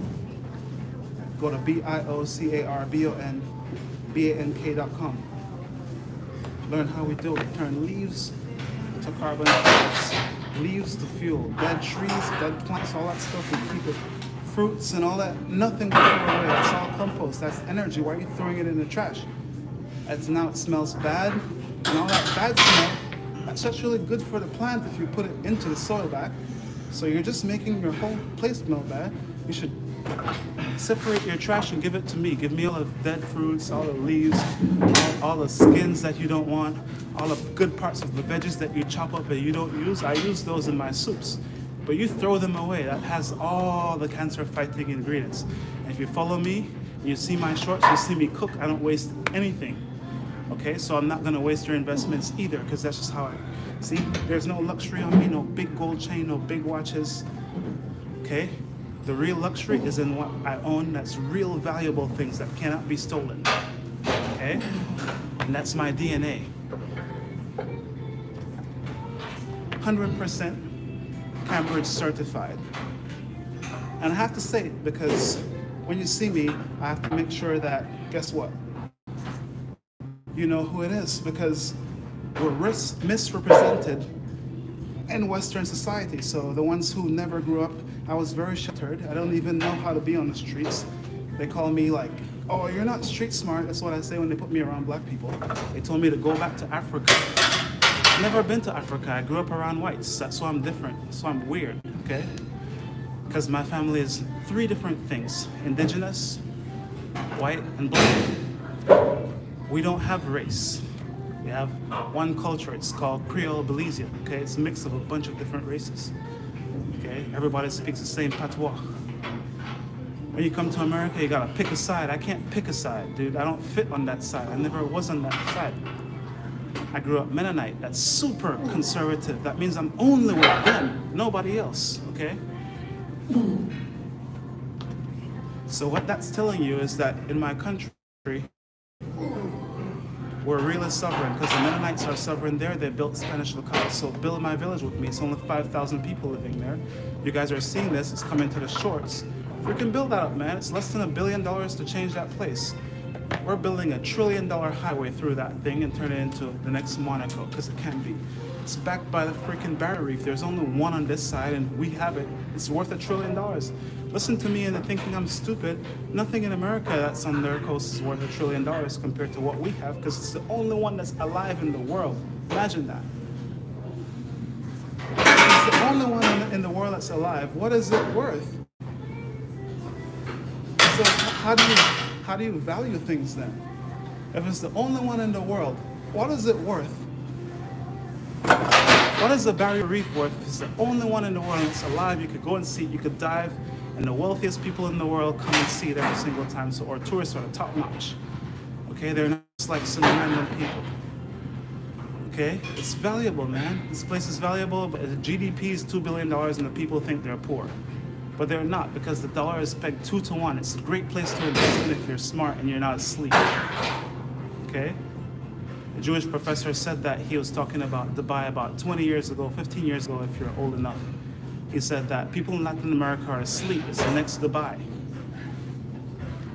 Go to BIOCARBONBANK.com. Learn how we do it. Turn leaves to carbon dioxide, leaves to fuel, dead trees, dead plants, all that stuff. We keep it. Fruits and all that, nothing we throw away. That's all compost. That's energy. Why are you throwing it in the trash? Now it smells bad, and all that bad smell, that's actually good for the plant if you put it into the soil back. So you're just making your whole place smell bad. You should separate your trash and give it to me. Give me all the dead fruits, all the leaves, all the skins that you don't want, all the good parts of the veggies that you chop up and you don't use. I use those in my soups. But you throw them away. That has all the cancer-fighting ingredients. And if you follow me, you see my shorts, you see me cook, I don't waste anything. Okay, so I'm not gonna waste your investments either, because that's just how I see. There's no luxury on me, no big gold chain, no big watches. Okay? The real luxury is in what I own. That's real valuable things that cannot be stolen. Okay? And that's my DNA. 100% Cambridge certified. And I have to say it because when you see me, I have to make sure that, guess what? You know who it is, because we're misrepresented in Western society. So the ones who never grew up, I was very sheltered. I don't even know how to be on the streets. They call me like, oh, you're not street smart. That's what I say when they put me around black people. They told me to go back to Africa. I've never been to Africa. I grew up around whites. That's why I'm different. That's why I'm weird, okay? Because my family is 3 different things: indigenous, white, and black. We don't have race. We have one culture. It's called Creole Belizean, okay? It's a mix of a bunch of different races, okay? Everybody speaks the same patois. When you come to America, you gotta pick a side. I can't pick a side, dude. I don't fit on that side. I never was on that side. I grew up Mennonite. That's super conservative. That means I'm only with them, nobody else, okay? So what that's telling you is that in my country, we're really sovereign, because the Mennonites are sovereign there. They built Spanish locales. So build my village with me. It's only 5,000 people living there. You guys are seeing this. It's coming to the shorts. Freaking build that up, man. It's less than $1 billion to change that place. We're building $1 trillion highway through that thing and turn it into the next Monaco, because it can be. It's backed by the freaking Barrier Reef. There's only one on this side, and we have it. It's worth $1 trillion. Listen to me into thinking I'm stupid. Nothing in America that's on their coast is worth $1 trillion compared to what we have, because it's the only one that's alive in the world. Imagine that. It's the only one in the world that's alive. What is it worth? So how do you value things then? If it's the only one in the world, what is it worth? What is the Barrier Reef worth if it's the only one in the world that's alive? You could go and see it, you could dive, and the wealthiest people in the world come and see it every single time. So our tourists are top notch. Okay, they're not just like some random people. Okay, it's valuable, man. This place is valuable, but the GDP is $2 billion and the people think they're poor. But they're not, because the dollar is pegged 2 to 1. It's a great place to invest in if you're smart and you're not asleep. Okay? A Jewish professor said that. He was talking about Dubai about 20 years ago, 15 years ago, if you're old enough. He said that people in Latin America are asleep. It's the next Dubai.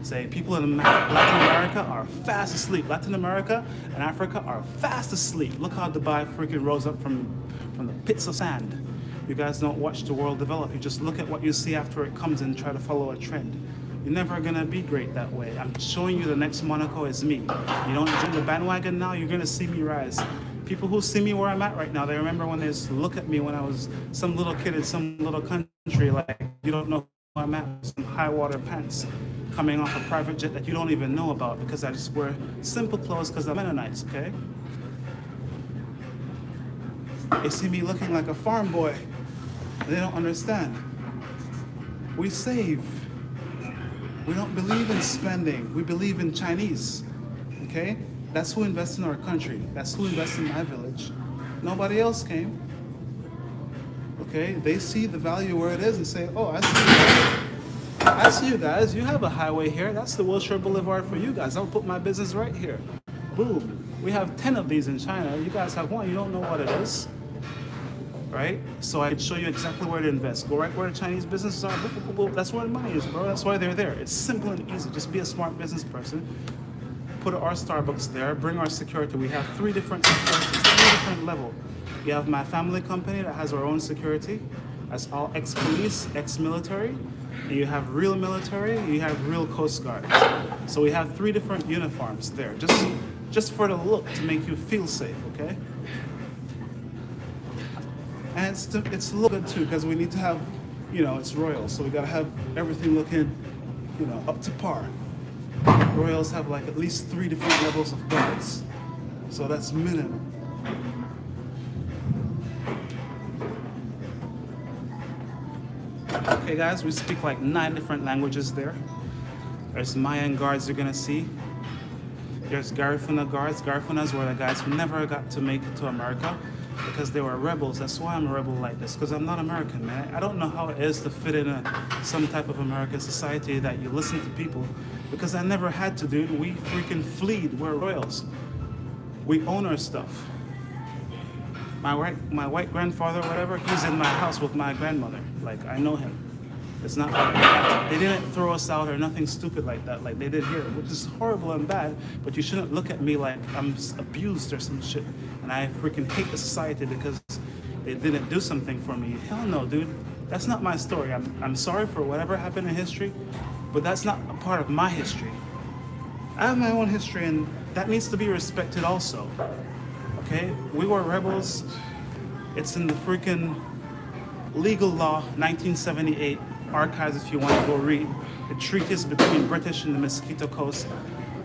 Say, people in Latin America are fast asleep. Latin America and Africa are fast asleep. Look how Dubai freaking rose up from the pits of sand. You guys don't watch the world develop. You just look at what you see after it comes and try to follow a trend. You're never gonna be great that way. I'm showing you the next Monaco is me. You don't join the bandwagon now, you're gonna see me rise. People who see me where I'm at right now, they remember when they used to look at me when I was some little kid in some little country, like, you don't know who I'm at, some high water pants coming off a private jet that you don't even know about, because I just wear simple clothes because I'm Mennonites, okay? They see me looking like a farm boy. They don't understand. We save. We don't believe in spending. We believe in Chinese. Okay? That's who invests in our country. That's who invests in my village. Nobody else came. Okay? They see the value where it is and say, oh, I see you guys. You have a highway here. That's the Wilshire Boulevard for you guys. I'll put my business right here. Boom. We have 10 of these in China. You guys have one. You don't know what it is. Right? So I can show you exactly where to invest. Go right where the Chinese businesses are. Boop, boop, boop, boop. That's where the money is, bro. That's why they're there. It's simple and easy. Just be a smart business person. Put our Starbucks there. Bring our security. We have 3 different securities, 3 different levels. You have my family company that has our own security. That's all ex-police, ex-military. And you have real military. You have real Coast Guard. So we have 3 different uniforms there. Just for the look, to make you feel safe, okay? And it's a little bit too, because we need to have, it's royal, so we gotta have everything looking, up to par. Royals have like at least 3 different levels of guards, so that's minimum. Okay, guys, we speak like 9 different languages there. There's Mayan guards you're gonna see. There's Garifuna guards. Garifunas were the guys who never got to make it to America because they were rebels. That's why I'm a rebel like this, because I'm not American, man. I don't know how it is to fit in some type of American society that you listen to people, because I never had to, dude. We freaking fleed. We're royals. We own our stuff. My white grandfather, whatever, he's in my house with my grandmother. Like, I know him. It's not like they didn't throw us out or nothing stupid like that, like they did here, which is horrible and bad. But you shouldn't look at me like I'm abused or some shit, and I freaking hate the society because they didn't do something for me. Hell no, dude. That's not my story. I'm sorry for whatever happened in history, but that's not a part of my history. I have my own history, and that needs to be respected also. Okay? We were rebels. It's in the freaking legal law, 1978. Archives if you want to go read the treaties between British and the Mosquito Coast,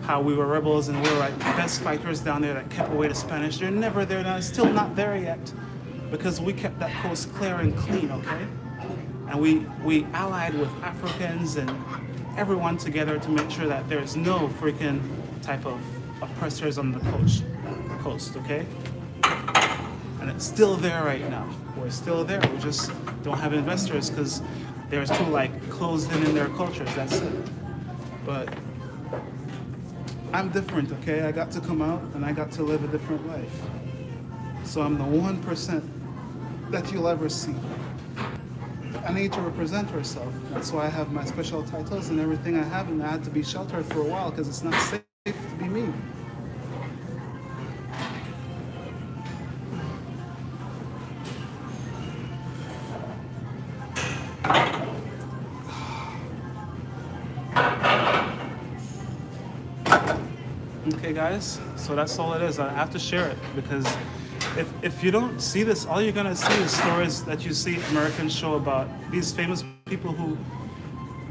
how we were rebels and we were like the best fighters down there that kept away the Spanish. They're never there now. It's still not there yet because we kept that coast clear and clean, okay? And we allied with Africans and everyone together to make sure that there's no freaking type of oppressors on the coast, okay? And it's still there right now. We're still there. We just don't have investors because they're too like closed in their cultures. That's it. But I'm different, okay? I got to come out and I got to live a different life. So I'm the 1% that you'll ever see. I need to represent herself. That's why I have my special titles and everything I have, and I had to be sheltered for a while because it's not safe to be me. Okay guys, so that's all it is. I have to share it because if you don't see this, all you're gonna see is stories that you see Americans show about these famous people who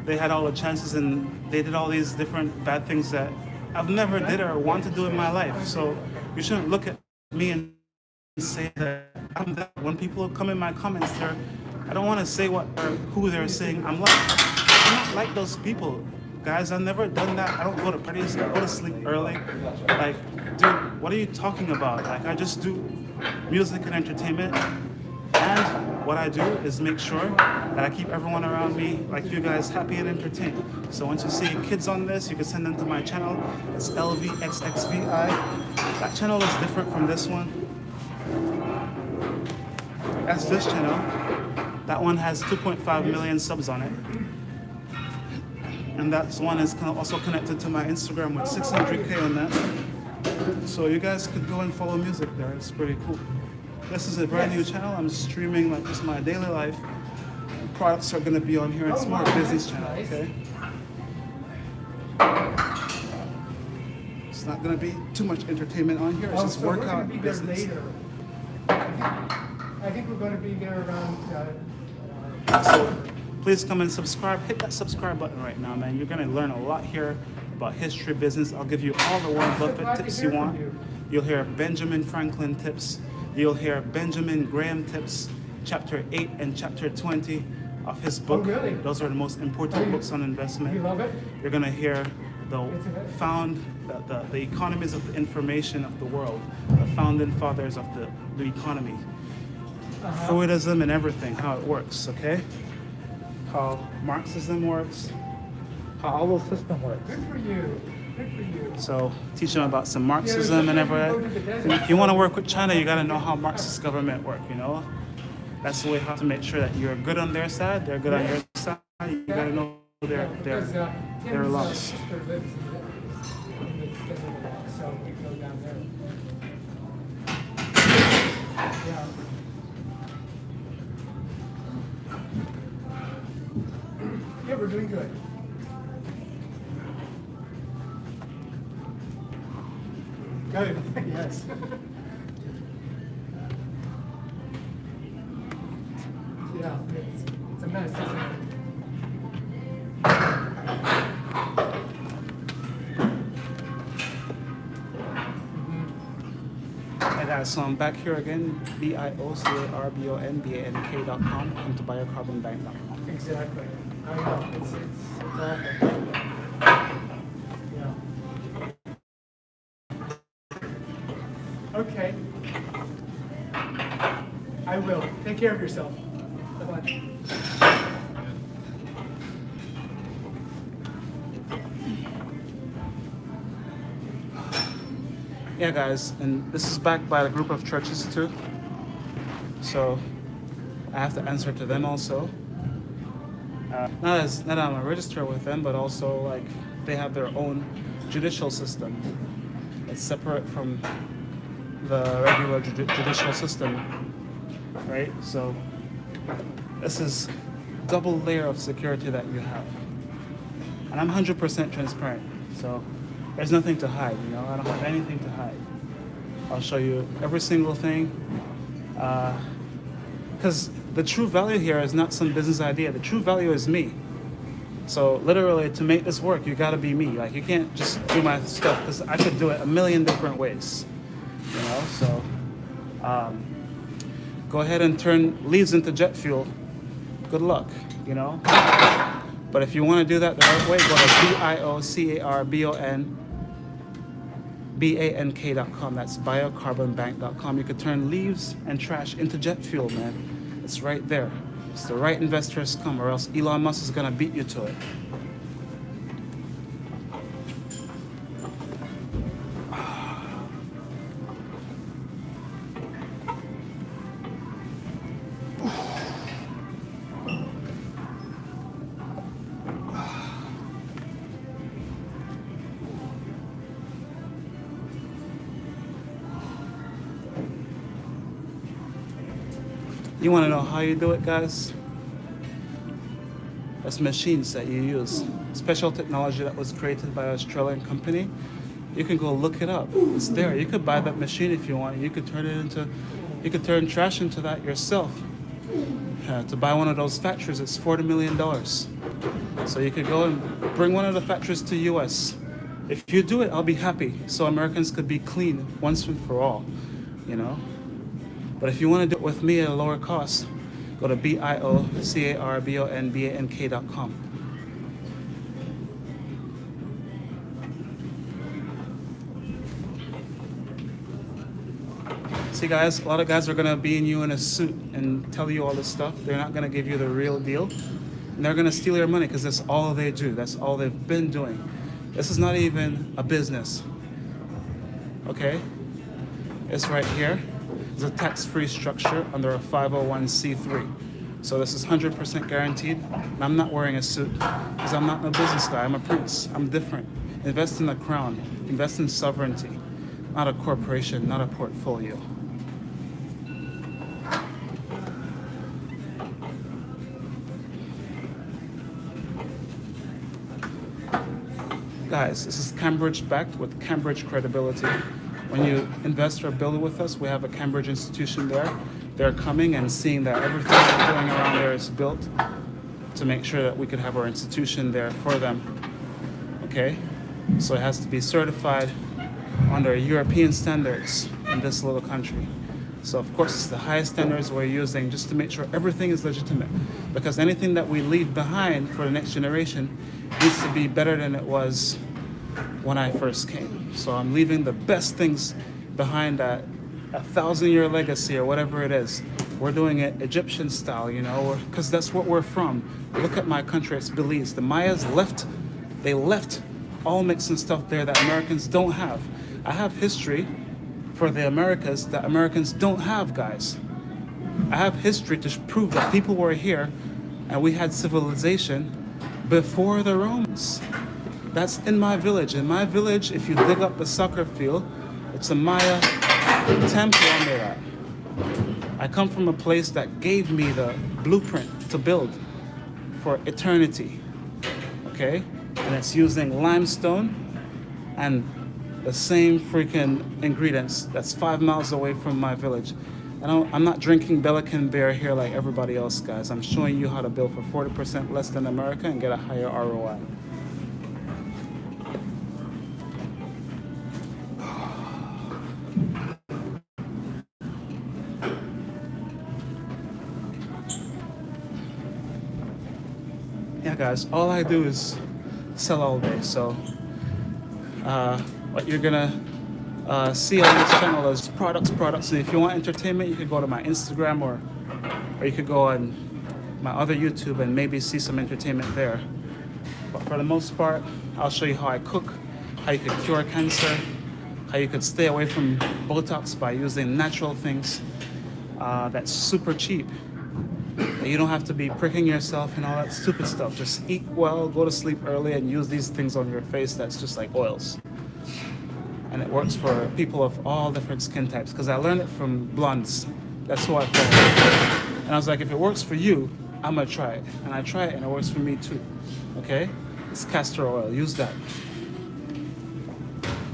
they had all the chances and they did all these different bad things that I've never did or want to do in my life. So you shouldn't look at me and say that I'm that. When people come in my comments there, I don't want to say what or who they're saying I'm not like those people. Guys, I've never done that. I don't go to parties. I go to sleep early. Like, dude, what are you talking about? Like, I just do music and entertainment. And what I do is make sure that I keep everyone around me, like you guys, happy and entertained. So once you see kids on this, you can send them to my channel. It's LVXXVI. That channel is different from this one. That's this channel. That one has 2.5 million subs on it. And that one is also connected to my Instagram with 600K on that. So you guys could go and follow music there. It's pretty cool. This is a brand new channel. I'm streaming like just my daily life. Products are gonna be on here. It's more a business channel, okay? It's not gonna be too much entertainment on here. It's just workout business. I think we're going to be there around. So please come and subscribe. Hit that subscribe button right now, man. You're gonna learn a lot here about history, business. I'll give you all the Warren Buffett tips you want. You'll hear Benjamin Franklin tips. You'll hear Benjamin Graham tips, chapter 8 and chapter 20 of his book. Oh, really? Those are the most important books on investment. You love it? You're gonna hear the economies of the information of the world, the founding fathers of the economy, Freudism and everything, how it works, okay? How Marxism works, how all those systems work. Good for you. Good for you. So teach them about some Marxism and everything. And if you want to work with China, you got to know how Marxist government work, you know? That's the way how to make sure that you're good on their side, they're good on your side. You got to know their laws. Sister lives in the so we go down there. Yeah. Yeah, we're doing good. Good. Yes. Yeah, it's a mess, isn't it? Hey guys, so I'm back here again, BIOCARBONBANK.com. Come to biocarbonbank.com. Exactly. I know. It's awful. Okay. I will. Take care of yourself. Bye-bye. Yeah, guys, and this is backed by a group of churches too. So I have to answer to them also. Not that I'm a register with them, but also like they have their own judicial system. It's separate from the regular judicial system, right? So this is double layer of security that you have, and I'm 100% transparent. So there's nothing to hide. You know, I don't have anything to hide. I'll show you every single thing. Because the true value here is not some business idea. The true value is me. So literally, to make this work, you got to be me. Like you can't just do my stuff because I could do it a million different ways. You know, so go ahead and turn leaves into jet fuel. Good luck. You know. But if you want to do that the right way, go to biocarbonbank.com. That's biocarbonbank.com. You could turn leaves and trash into jet fuel, man. It's right there. It's the right investors come, or else Elon Musk is gonna beat you to it. You want to know how you do it, guys? That's machines that you use. Special technology that was created by an Australian company. You can go look it up. It's there. You could buy that machine if you want. You could you could turn trash into that yourself. To buy one of those factories, it's $40 million. So you could go and bring one of the factories to US. If you do it, I'll be happy. So Americans could be clean once and for all, you know? But if you want to do it with me at a lower cost, go to biocarbonbank.com. See, guys, a lot of guys are going to be in you in a suit and tell you all this stuff. They're not going to give you the real deal. And they're going to steal your money because that's all they do. That's all they've been doing. This is not even a business. Okay? It's right here. It's a tax-free structure under a 501c3. So this is 100% guaranteed. And I'm not wearing a suit because I'm not a business guy. I'm a prince. I'm different. Invest in the crown. Invest in sovereignty. Not a corporation, not a portfolio. Guys, this is Cambridge backed with Cambridge credibility. When you invest or build with us, we have a Cambridge institution there. They're coming and seeing that everything that's going around there is built to make sure that we could have our institution there for them. Okay? So it has to be certified under European standards in this little country. So of course it's the highest standards we're using just to make sure everything is legitimate. Because anything that we leave behind for the next generation needs to be better than it was when I first came. So I'm leaving the best things behind, that 1,000-year legacy or whatever it is. We're doing it Egyptian style, you know, because that's what we're from. Look at my country, it's Belize. The Mayas left all mixing stuff there that Americans don't have. I have history for the Americas that Americans don't have, guys. I have history to prove that people were here and we had civilization before the Romans. That's in my village. In my village, if you dig up the soccer field, it's a Maya temple under that. I come from a place that gave me the blueprint to build for eternity. Okay? And it's using limestone and the same freaking ingredients that's 5 miles away from my village. And I'm not drinking Bellican beer here like everybody else, guys. I'm showing you how to build for 40% less than America and get a higher ROI. Yeah, guys, all I do is sell all day. So what you're gonna see on this channel is products. And if you want entertainment, you could go to my Instagram or you could go on my other YouTube and maybe see some entertainment there. But for the most part, I'll show you how I cook, how you could cure cancer, how you could stay away from Botox by using natural things that's super cheap. You don't have to be pricking yourself and all that stupid stuff. Just eat well, go to sleep early, and use these things on your face that's just like oils. And it works for people of all different skin types, because I learned it from blondes. That's who I follow. And I was like, if it works for you, I'm gonna try it. And I try it and it works for me too. Okay? It's castor oil. Use that.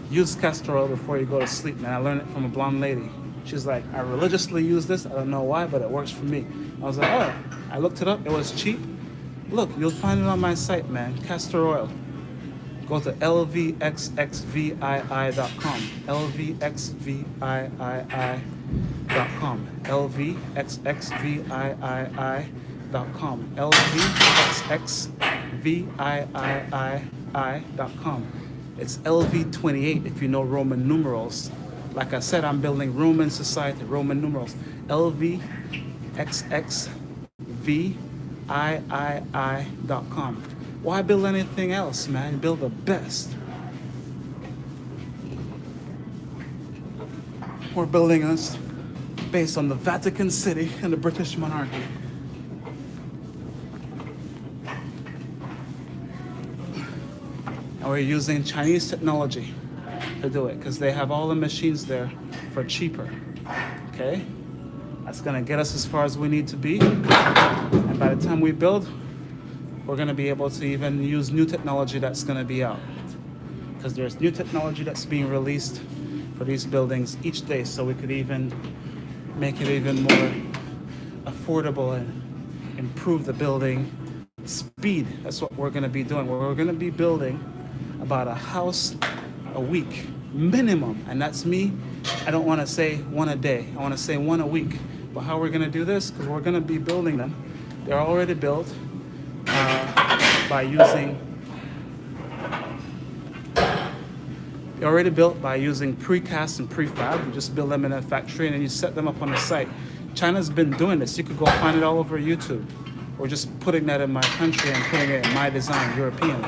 Use castor oil before you go to sleep, man. I learned it from a blonde lady. She's like, I religiously use this. I don't know why, but it works for me. I was like, oh. I looked it up. It was cheap. Look, you'll find it on my site, man. Castor oil. Go to lvxxvii.com. lvxvii.com. lvxxvii.com. lvxxvii.com. It's LV28 if you know Roman numerals. Like I said, I'm building Roman society, Roman numerals. LVXXVIII.com. Why build anything else, man? Build the best. We're building us based on the Vatican City and the British monarchy. And we're using Chinese technology to do it because they have all the machines there for cheaper. Okay? That's gonna get us as far as we need to be. And by the time we build, we're gonna be able to even use new technology that's gonna be out. Because there's new technology that's being released for these buildings each day, so we could even make it even more affordable and improve the building speed. That's what we're gonna be doing. We're gonna be building about a house a week minimum, and that's me. I don't want to say one a day. I want to say one a week. But how we're going to do this? Because we're going to be building them. They're already built by using. They're already built by using precast and prefab. You just build them in a factory and then you set them up on the site. China's been doing this. You could go find it all over YouTube. We're just putting that in my country and putting it in my design, European.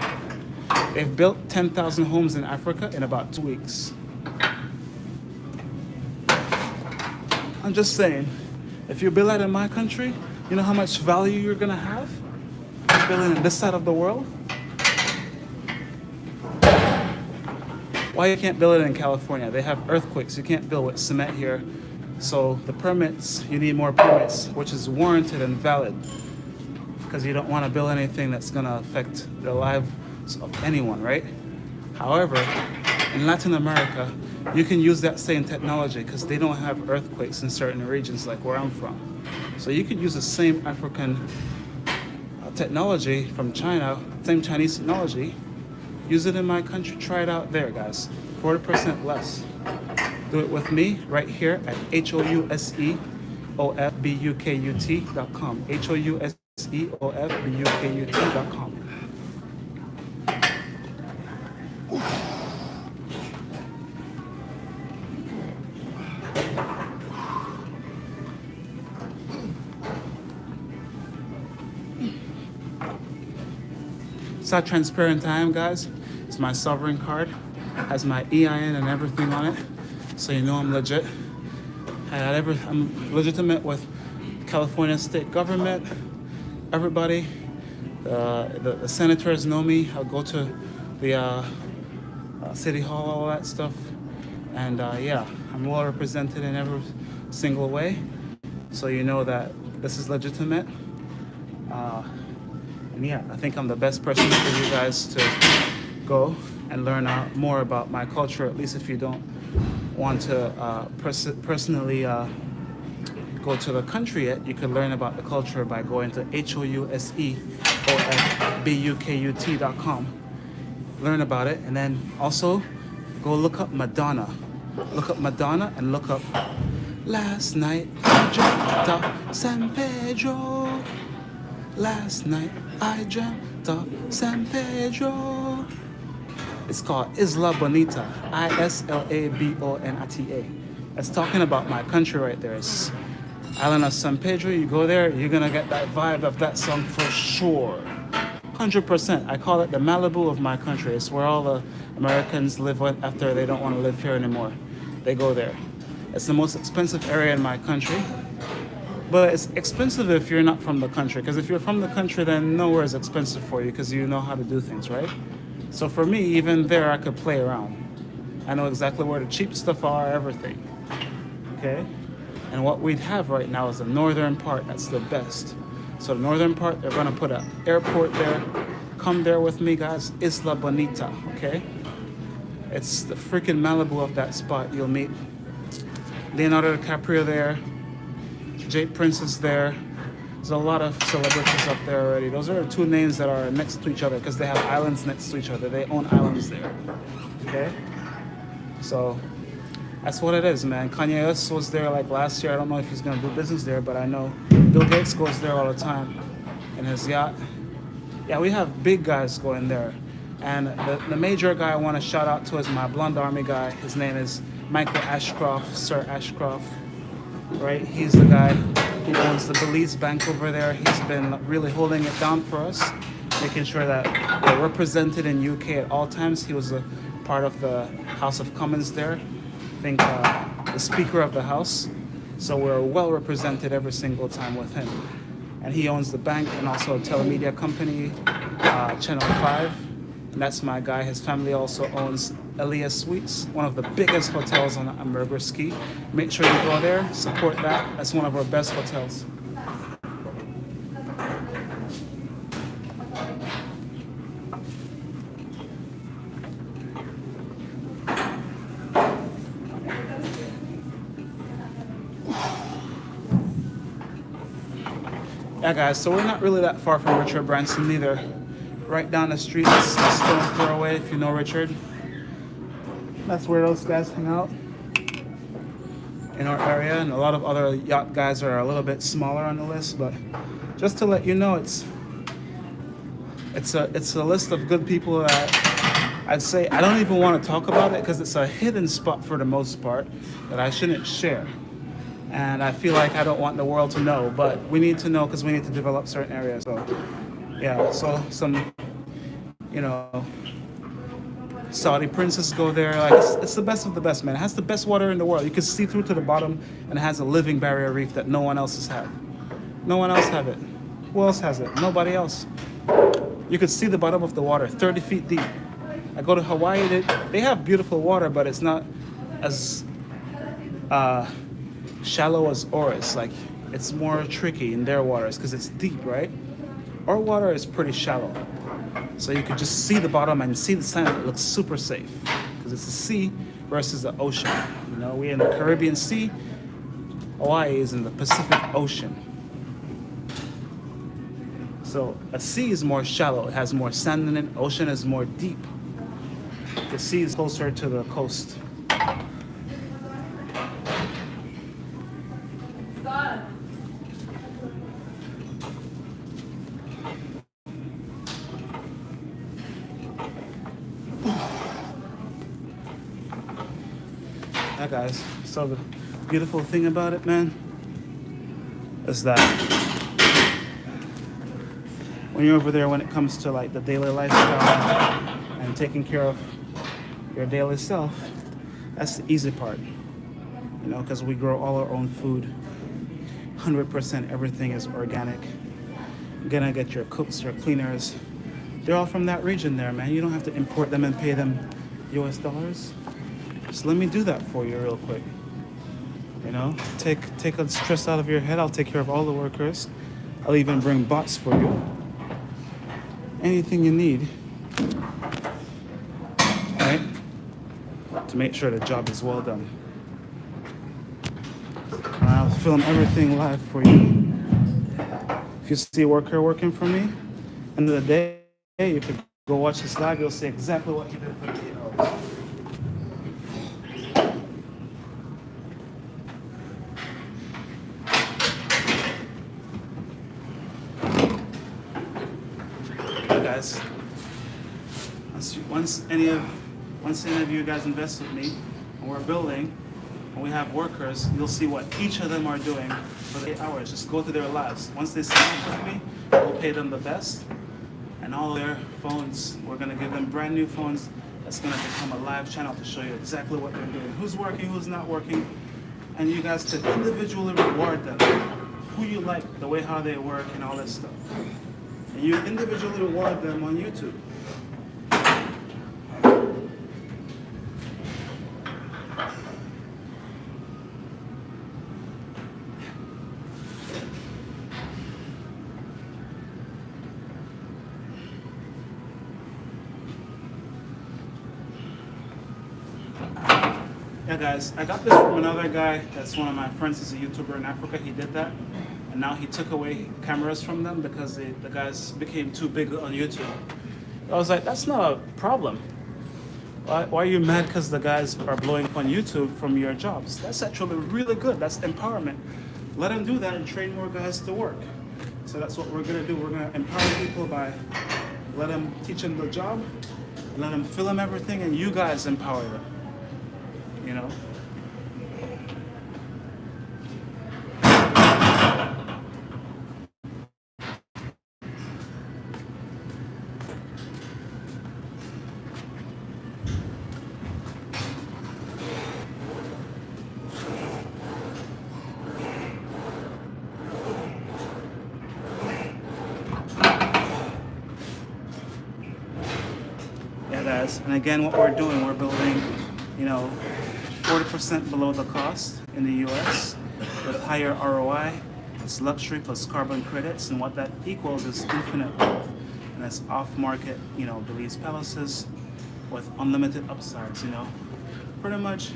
They've built 10,000 homes in Africa in about 2 weeks. I'm just saying, if you build that in my country, you know how much value you're gonna have? Building in this side of the world? Why you can't build it in California? They have earthquakes. You can't build with cement here. So the permits, you need more permits, which is warranted and valid. Because you don't want to build anything that's gonna affect the lives of anyone, right? However, in Latin America, you can use that same technology because they don't have earthquakes in certain regions like where I'm from. So you could use the same African technology from China, same Chinese technology, use it in my country, try it out there, guys. 40% less. Do it with me right here at HOUSEOFBUKUT.com. HOUSEOFBUKUT.com. It's not transparent time, guys. It's my sovereign card. Has my EIN and everything on it. So you know I'm legit. I'm legitimate with California state government. Everybody. The senators know me. I'll go to the city hall, all that stuff. And yeah, I'm well represented in every single way. So you know that this is legitimate. And yeah, I think I'm the best person for you guys to go and learn more about my culture, at least if you don't want to personally go to the country yet. You can learn about the culture by going to HOUSEOFBUKUT.com. Learn about it, and then also go look up Madonna. Look up Madonna and look up Last Night I Dreamt of San Pedro. Last night I dreamt of San Pedro. It's called Isla Bonita, Islabonita. It's talking about my country right there. It's Island of San Pedro. You go there, you're gonna get that vibe of that song for sure. 100%. I call it the Malibu of my country. It's where all the Americans live after they don't want to live here anymore. They go there. It's the most expensive area in my country. But it's expensive if you're not from the country. Because if you're from the country, then nowhere is expensive for you because you know how to do things, right? So for me, even there, I could play around. I know exactly where the cheap stuff are, everything. Okay? And what we'd have right now is the northern part. That's the best. So the northern part, they're gonna put an airport there. Come there with me, guys. Isla Bonita, okay? It's the freaking Malibu of that spot. You'll meet Leonardo DiCaprio there. Jade Prince is there. There's a lot of celebrities up there already. Those are the two names that are next to each other because they have islands next to each other. They own islands there, okay? So that's what it is, man. Kanye West was there like last year. I don't know if he's gonna do business there, but I know Bill Gates goes there all the time in his yacht. Yeah, we have big guys going there. And the major guy I want to shout out to is my Blonde Army guy. His name is Michael Ashcroft, Sir Ashcroft, right? He's the guy who owns the Belize Bank over there. He's been really holding it down for us, making sure that we're represented in UK at all times. He was a part of the House of Commons there. I think the Speaker of the House. So we're well represented every single time with him. And he owns the bank and also a telemedia company, Channel 5. And that's my guy. His family also owns Elias Suites, one of the biggest hotels on Ambergris Ski. Make sure you go there, support that. That's one of our best hotels. Yeah, guys, so we're not really that far from Richard Branson either. Right down the street is a stone throw away, if you know Richard. That's where those guys hang out in our area, and a lot of other yacht guys are a little bit smaller on the list, but just to let you know, it's a list of good people that I'd say I don't even want to talk about it because it's a hidden spot for the most part that I shouldn't share. And I feel like I don't want the world to know, but we need to know because we need to develop certain areas. So, yeah, so some, Saudi princes go there. Like it's the best of the best, man. It has the best water in the world. You can see through to the bottom, and it has a living barrier reef that no one else has had. No one else have it. Who else has it? Nobody else. You could see the bottom of the water, 30 feet deep. I go to Hawaii. They have beautiful water, but it's not as shallow as ours. Like it's more tricky in their waters because it's deep, right? Our water is pretty shallow, so you could just see the bottom and see the sand. It looks super safe because it's the sea versus the ocean. We're in the Caribbean Sea. Hawaii is in the Pacific Ocean. So a sea is more shallow. It has more sand in it. Ocean is more deep. The sea is closer to the coast. Yeah, guys. So the beautiful thing about it, man, is that when you're over there, when it comes to like the daily lifestyle and taking care of your daily self, that's the easy part. Because we grow all our own food. 100% everything is organic. You're gonna get your cooks, your cleaners. They're all from that region there, man. You don't have to import them and pay them US dollars. Just let me do that for you real quick. Take a stress out of your head. I'll take care of all the workers. I'll even bring bots for you. Anything you need, right? To make sure the job is well done. I'll film everything live for you. If you see a worker working for me, end of the day, you could go watch this live. You'll see exactly what he did for the 8 hours. Guys, once any of you guys invest with me and we're building and we have workers, you'll see what each of them are doing for the 8 hours. Just go to their labs. Once they sign up with me, we'll pay them the best. And all their phones, we're gonna give them brand new phones that's gonna become a live channel to show you exactly what they're doing, who's working, who's not working, and you guys to individually reward them, who you like, the way how they work and all that stuff. And you individually reward them on YouTube. Yeah, guys, I got this from another guy that's one of my friends. He's a YouTuber in Africa. He did that, and now he took away cameras from them because the guys became too big on YouTube. I was like, that's not a problem. Why are you mad because the guys are blowing up on YouTube from your jobs? That's actually really good. That's empowerment. Let them do that and train more guys to work. So that's what we're going to do. We're going to empower people by let them teach them the job, let them film everything, and you guys empower them. You know? Yeah, guys. And again, what we're doing, we're building, 40% below the cost in the US with higher ROI. It's luxury plus carbon credits, and what that equals is infinite wealth. And that's off-market, Belize palaces with unlimited upsides, Pretty much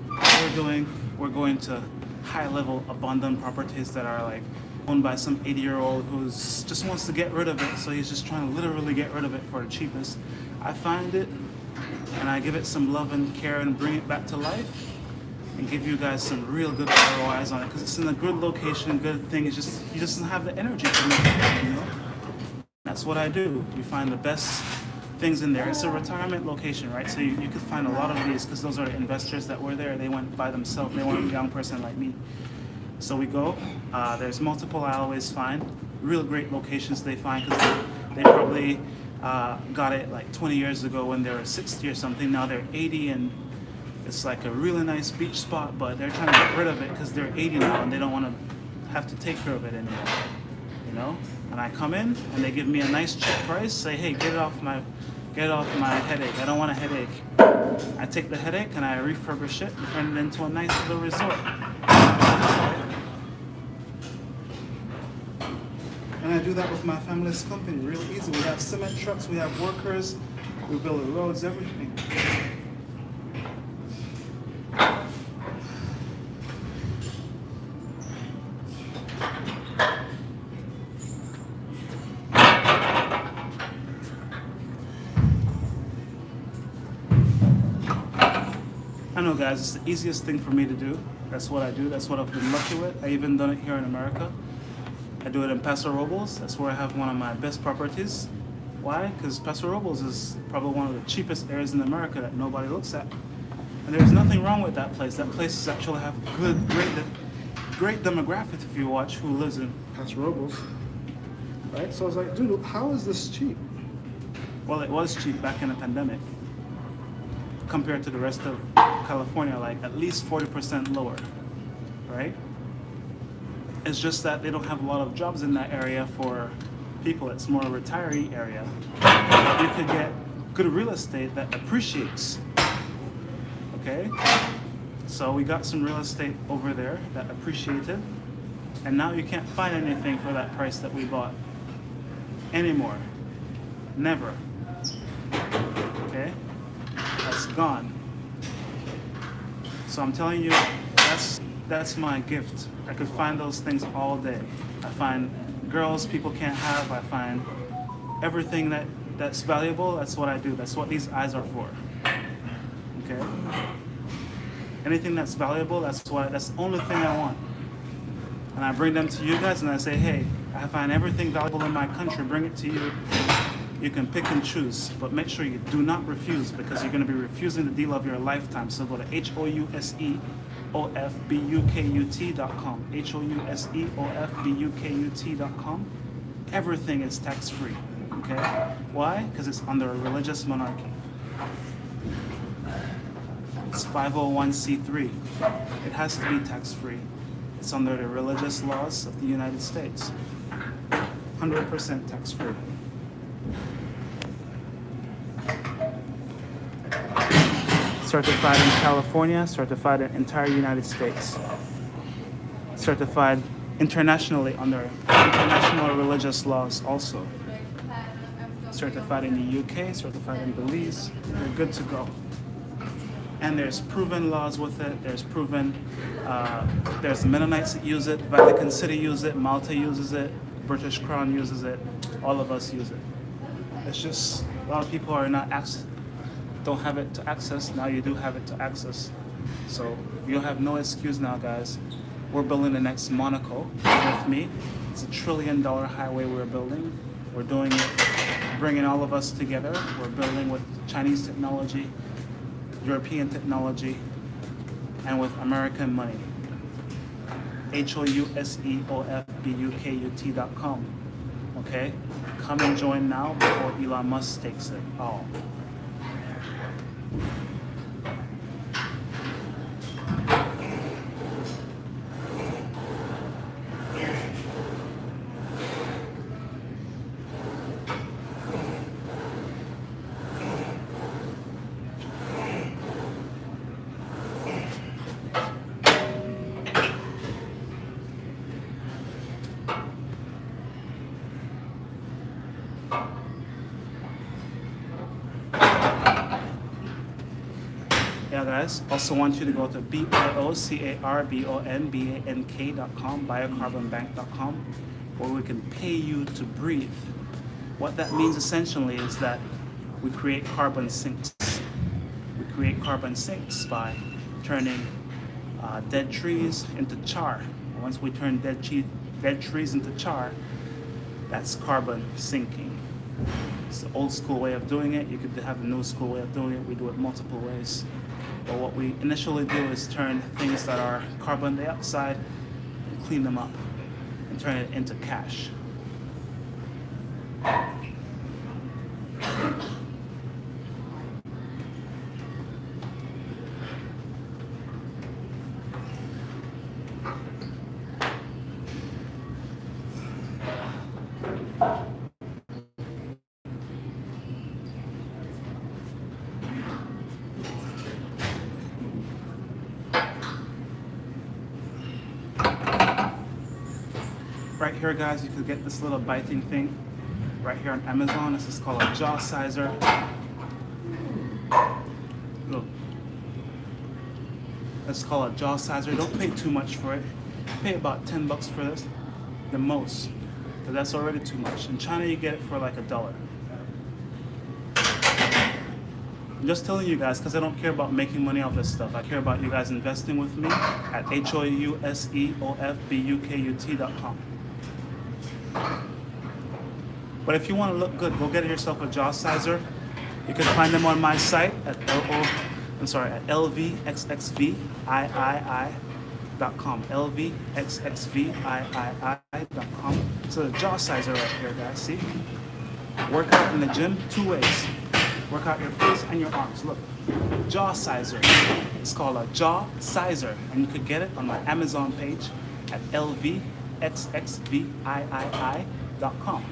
what we're going to high-level abundant properties that are like owned by some 80-year-old who's just wants to get rid of it, so he's just trying to literally get rid of it for the cheapest. I find it, and I give it some love and care and bring it back to life and give you guys some real good ROIs on it because it's in a good location, good thing. It's just, he doesn't have the energy to make it, That's what I do. You find the best things in there. It's a retirement location, right? So you could find a lot of these because those are the investors that were there. They went by themselves. They weren't a young person like me. So we go. There's multiple I always find. Real great locations they find because they probably got it like 20 years ago when they were 60 or something. Now they're 80 and it's like a really nice beach spot, but they're trying to get rid of it because they're 80 now and they don't want to have to take care of it anymore, And I come in and they give me a nice cheap price, say, hey, get it off my headache. I don't want a headache. I take the headache and I refurbish it and turn it into a nice little resort. And I do that with my family's company, real easy. We have cement trucks, we have workers, we build the roads, everything. I know, guys, it's the easiest thing for me to do. That's what I do. That's what I've been lucky with. I even done it here in America. I do it in Paso Robles. That's where I have one of my best properties. Why? Because Paso Robles is probably one of the cheapest areas in America that nobody looks at. And there's nothing wrong with that place. That place is actually have great demographics if you watch who lives in Paso Robles. Right? So I was like, dude, how is this cheap? Well, it was cheap back in the pandemic compared to the rest of California, like at least 40% lower, right? It's just that they don't have a lot of jobs in that area for people. It's more a retiree area. But you could get good real estate that appreciates, okay? So we got some real estate over there that appreciated, and now you can't find anything for that price that we bought anymore. Never, okay? That's gone. So I'm telling you, that's my gift. I could find those things all day. I find girls people can't have. I find everything that's valuable. That's what I do. That's what these eyes are for. Okay? Anything that's valuable, that's the only thing I want. And I bring them to you guys and I say, hey, I find everything valuable in my country, bring it to you. You can pick and choose, but make sure you do not refuse because you're going to be refusing the deal of your lifetime. So go to HOUSEOFBUKUT.com. HOUSEOFBUKUT.com. Everything is tax-free. Okay? Why? Because it's under a religious monarchy. It's 501c3. It has to be tax-free. It's under the religious laws of the United States. 100% tax-free. Certified in California, certified in entire United States. Certified internationally under international religious laws also. Certified in the UK, certified in Belize. You're good to go. And there's proven laws with it. There's proven, there's Mennonites that use it, Vatican City use it, Malta uses it, British Crown uses it, all of us use it. It's just, a lot of people are not don't have it to access. Now you do have it to access. So you'll have no excuse now, guys. We're building the next Monaco with me. It's $1 trillion highway we're building. We're doing it, bringing all of us together. We're building with Chinese technology, European technology, and with American money. HOUSEOFBUKUT.com. Okay? Come and join now before Elon Musk takes it all. Yeah, guys. Also want you to go to biocarbonbank.com, biocarbonbank.com, where we can pay you to breathe. What that means essentially is that we create carbon sinks. We create carbon sinks by turning dead trees into char. Once we turn dead trees into char, that's carbon sinking. It's the old school way of doing it. You could have a new school way of doing it. We do it multiple ways. But what we initially do is turn things that are carbon dioxide and clean them up and turn it into cash. Right here, guys, you can get this little biting thing right here on Amazon. This is called a jaw sizer. Look, let's call it a jaw sizer. Don't pay too much for it. Pay about $10 for this, the most, because that's already too much. In China, you get it for like $1. I'm just telling you guys because I don't care about making money off this stuff. I care about you guys investing with me at HOUSEOFBUKUT.com. But if you want to look good, go get yourself a jaw sizer. You can find them on my site at LVXXVIII.com. LVXXVIII.com. So the jaw sizer right here, guys. See? Work out in the gym 2 ways. Work out your face and your arms. Look, jaw sizer. It's called a jaw sizer, and you could get it on my Amazon page at LVXXVIII.com.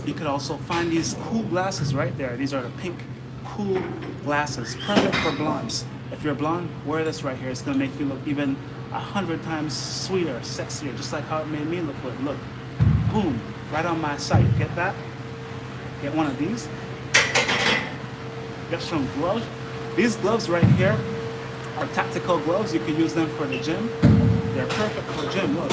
You could also find these cool glasses right there. These are the pink cool glasses, perfect for blondes. If you're blonde, wear this right here. It's gonna make you look even 100 times sweeter, sexier, just like how it made me look good. Look, boom, right on my site. Get that? Get one of these. Get some gloves. These gloves right here are tactical gloves. You can use them for the gym. They're perfect for gym. Look.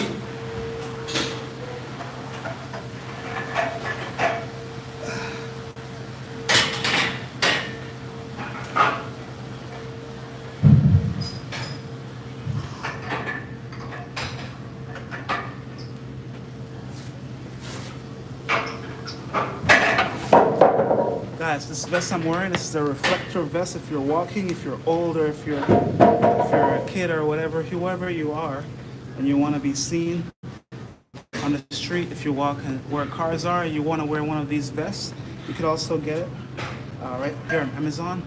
This vest I'm wearing, this is a reflector vest if you're walking, if you're older, if you're a kid or whatever, whoever you are, and you want to be seen on the street, if you walk where cars are, you want to wear one of these vests, you could also get it right here on Amazon.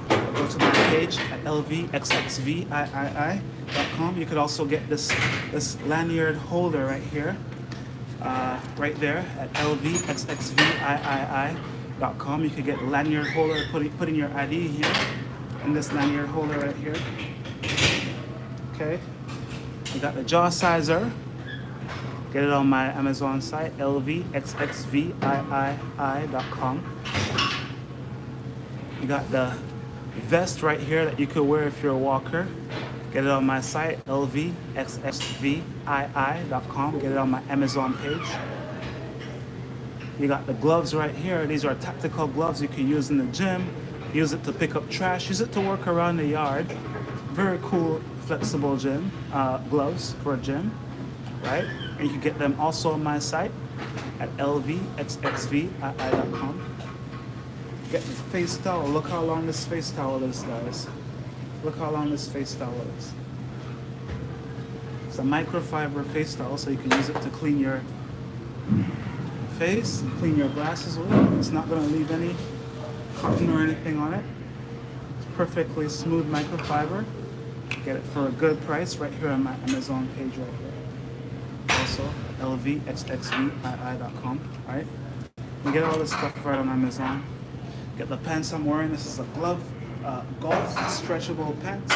Go to my page at lvxxvii.com. You could also get this lanyard holder right here, right there at lvxxvii.com. You could get a lanyard holder, putting your ID here, and this lanyard holder right here. Okay. You got the jaw sizer. Get it on my Amazon site, lvxxvii.com. You got the vest right here that you could wear if you're a walker. Get it on my site, lvxxvii.com. Get it on my Amazon page. You got the gloves right here. These are tactical gloves you can use in the gym. Use it to pick up trash. Use it to work around the yard. Very cool, flexible gym gloves for a gym, right? And you can get them also on my site at lvxxvii.com. Get the face towel. Look how long this face towel is, guys. Look how long this face towel is. It's a microfiber face towel, so you can use it to clean your face, clean your glasses with it. It's not going to leave any cotton or anything on it. It's perfectly smooth microfiber. Get it for a good price right here on my Amazon page right here. Also, lvxxvii.com, right? You get all this stuff right on Amazon. Get the pants I'm wearing. This is a golf stretchable pants.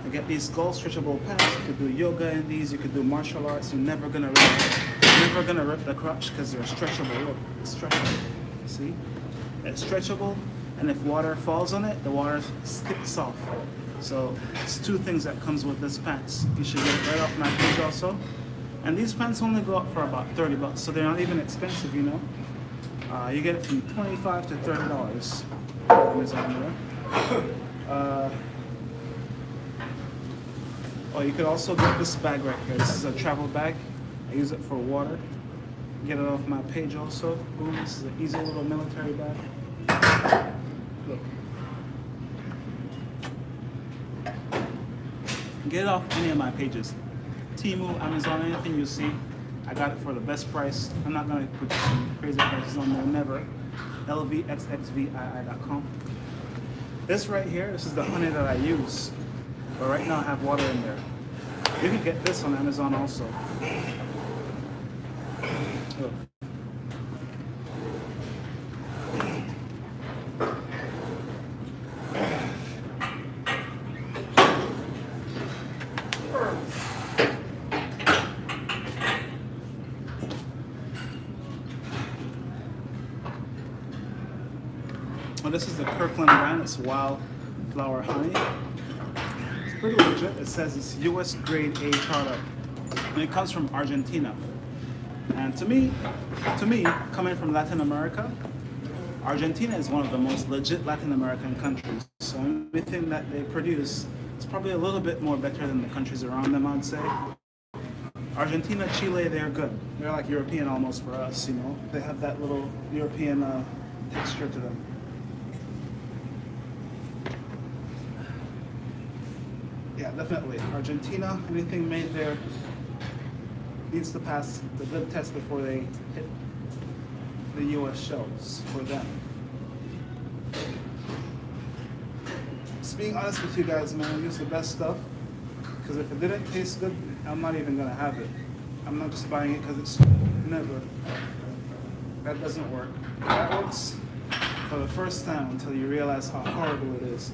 You get these golf stretchable pants. You could do yoga in these. You could do martial arts. You're never gonna rip the crotch because they're stretchable. Look, it's stretchable. See, it's stretchable, and if water falls on it, the water skips off. So it's two things that comes with this pants. You should get it right off my page also. And these pants only go up for about $30, so they're not even expensive, you know. You get it from $25 to $30 on Amazon there. You could also get this bag right here. This is a travel bag. I use it for water. Get it off my page also. Boom, this is an easy little military bag. Look. Get it off any of my pages. Temu, Amazon, anything you see. I got it for the best price. I'm not going to put some crazy prices on there, never. lvxxvii.com. This right here, this is the honey that I use. But right now I have water in there. You can get this on Amazon also. Look. Well, this is the Kirkland brand. It's wildflower honey. It's pretty legit. It says it's U.S. grade A product, and it comes from Argentina. And to me, coming from Latin America, Argentina is one of the most legit Latin American countries. So everything that they produce is probably a little bit more better than the countries around them, I'd say. Argentina, Chile, they're good. They're like European almost for us, you know. They have that little European texture to them. Yeah, definitely. Argentina, anything made there needs to pass the good test before they hit the U.S. shelves for them. Just being honest with you guys, man, use the best stuff. Because if it didn't taste good, I'm not even going to have it. I'm not just buying it because it's never. That doesn't work. That works for the first time until you realize how horrible it is.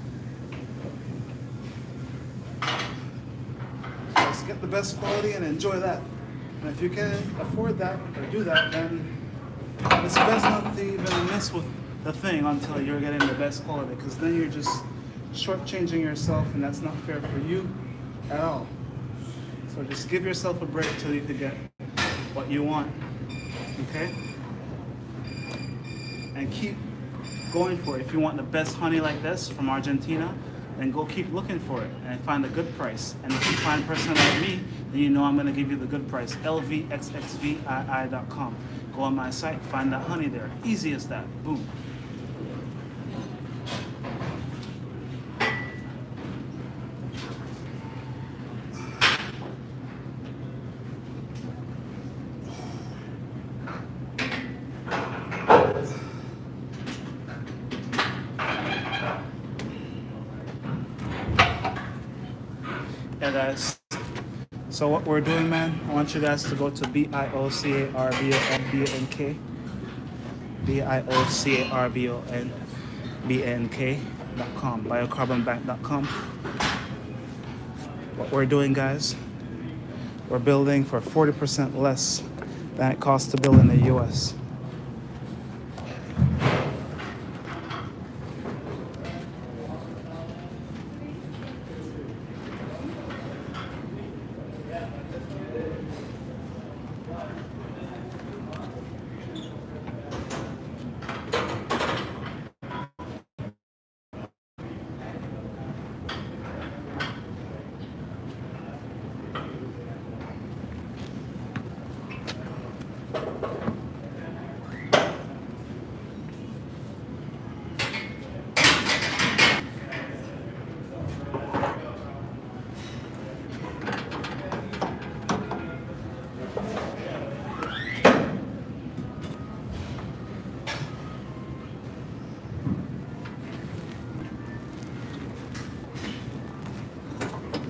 Just get the best quality and enjoy that. And if you can afford that or do that, then it's best not to even mess with the thing until you're getting the best quality, because then you're just shortchanging yourself, and that's not fair for you at all. So just give yourself a break till you can get what you want, okay? And keep going for it. If you want the best honey like this from Argentina, then go keep looking for it and find a good price. And if you find a person like me, then you know I'm gonna give you the good price. lvxxvii.com. Go on my site, find that honey there. Easy as that, boom. Yeah, guys. So what we're doing, man, I want you guys to go to BIOCARBONBNK, BIOCARBONBNK.com, biocarbonbank.com. What we're doing, guys, we're building for 40% less than it costs to build in the US.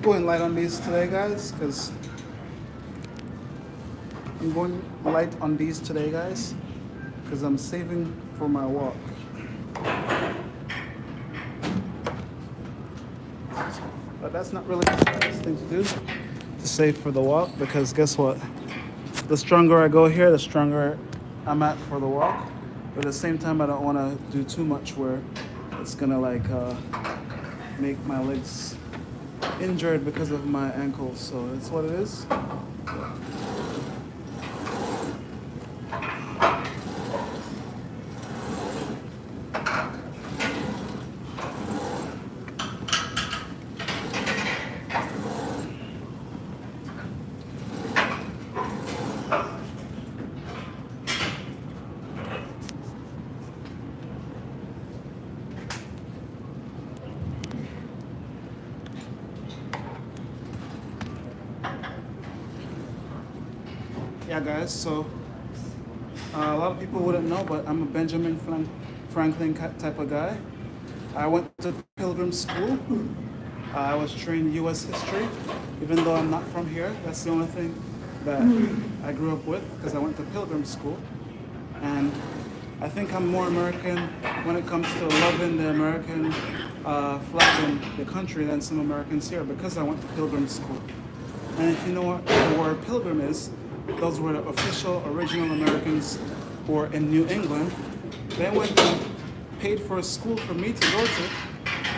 Going light on these today, guys, because I'm saving for my walk. But that's not really the best thing to do, to save for the walk, because guess what? The stronger I go here, the stronger I'm at for the walk. But at the same time, I don't want to do too much where it's gonna make my legs injured because of my ankles. So that's what it is. Yeah, guys, so a lot of people wouldn't know, but I'm a Benjamin Franklin type of guy. I went to Pilgrim School. I was trained U.S. history, even though I'm not from here. That's the only thing that I grew up with, because I went to Pilgrim School. And I think I'm more American when it comes to loving the American flag and the country than some Americans here, because I went to Pilgrim School. And if you know what the word pilgrim is, those were the official original Americans who were in New England. They went and paid for a school for me to go to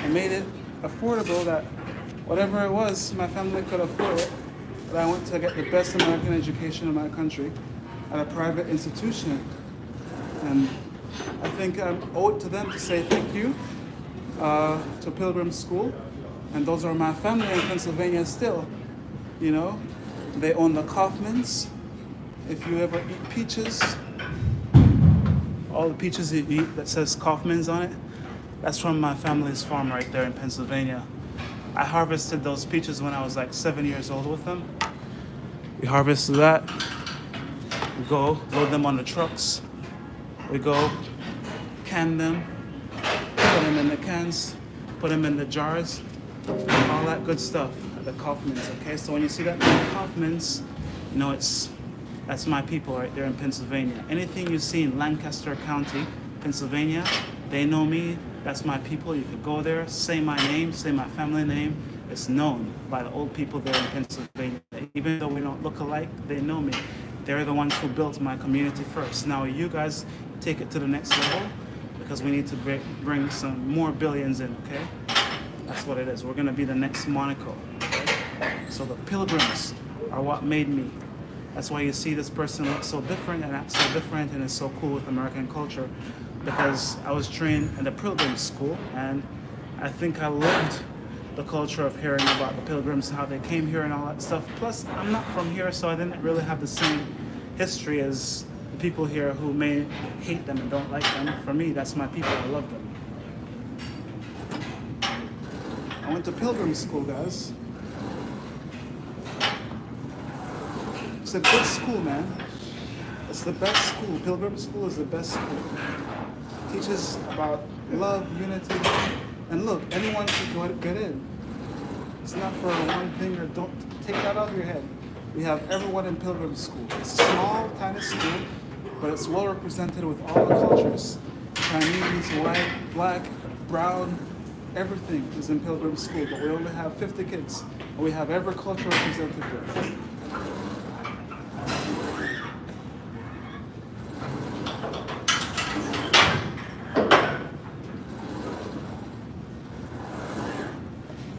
and made it affordable that whatever it was, my family could afford it. But I went to get the best American education in my country at a private institution. And I think I owe it to them to say thank you to Pilgrim School. And those are my family in Pennsylvania still. You know, they own the Kaufmans. If you ever eat peaches, all the peaches you eat that says Kaufman's on it, that's from my family's farm right there in Pennsylvania. I harvested those peaches when I was like 7 years old with them. We harvested that, we go load them on the trucks, we go can them, put them in the cans, put them in the jars, all that good stuff. The Kaufmans, okay? So when you see that name Kaufmans, you know that's my people right there in Pennsylvania. Anything you see in Lancaster County, Pennsylvania, they know me. That's my people. You could go there, say my name, say my family name. It's known by the old people there in Pennsylvania. Even though we don't look alike, they know me. They're the ones who built my community first. Now you guys take it to the next level, because we need to bring some more billions in, okay? That's what it is. We're gonna be the next Monaco. Okay? So the pilgrims are what made me. That's why you see this person look so different and act so different and is so cool with American culture, because I was trained in the Pilgrim School, and I think I loved the culture of hearing about the pilgrims, how they came here and all that stuff. Plus, I'm not from here, so I didn't really have the same history as the people here who may hate them and don't like them. For me, that's my people. I love them. I went to Pilgrim School, guys. It's a good school, man. It's the best school. Pilgrim School is the best school. It teaches about love, unity, and look, anyone can get in. It's not for one thing, or don't take that out of your head. We have everyone in Pilgrim School. It's a small, tiny school, but it's well represented with all the cultures. Chinese, white, black, brown, everything is in Pilgrim School, but we only have 50 kids. And we have every culture represented there.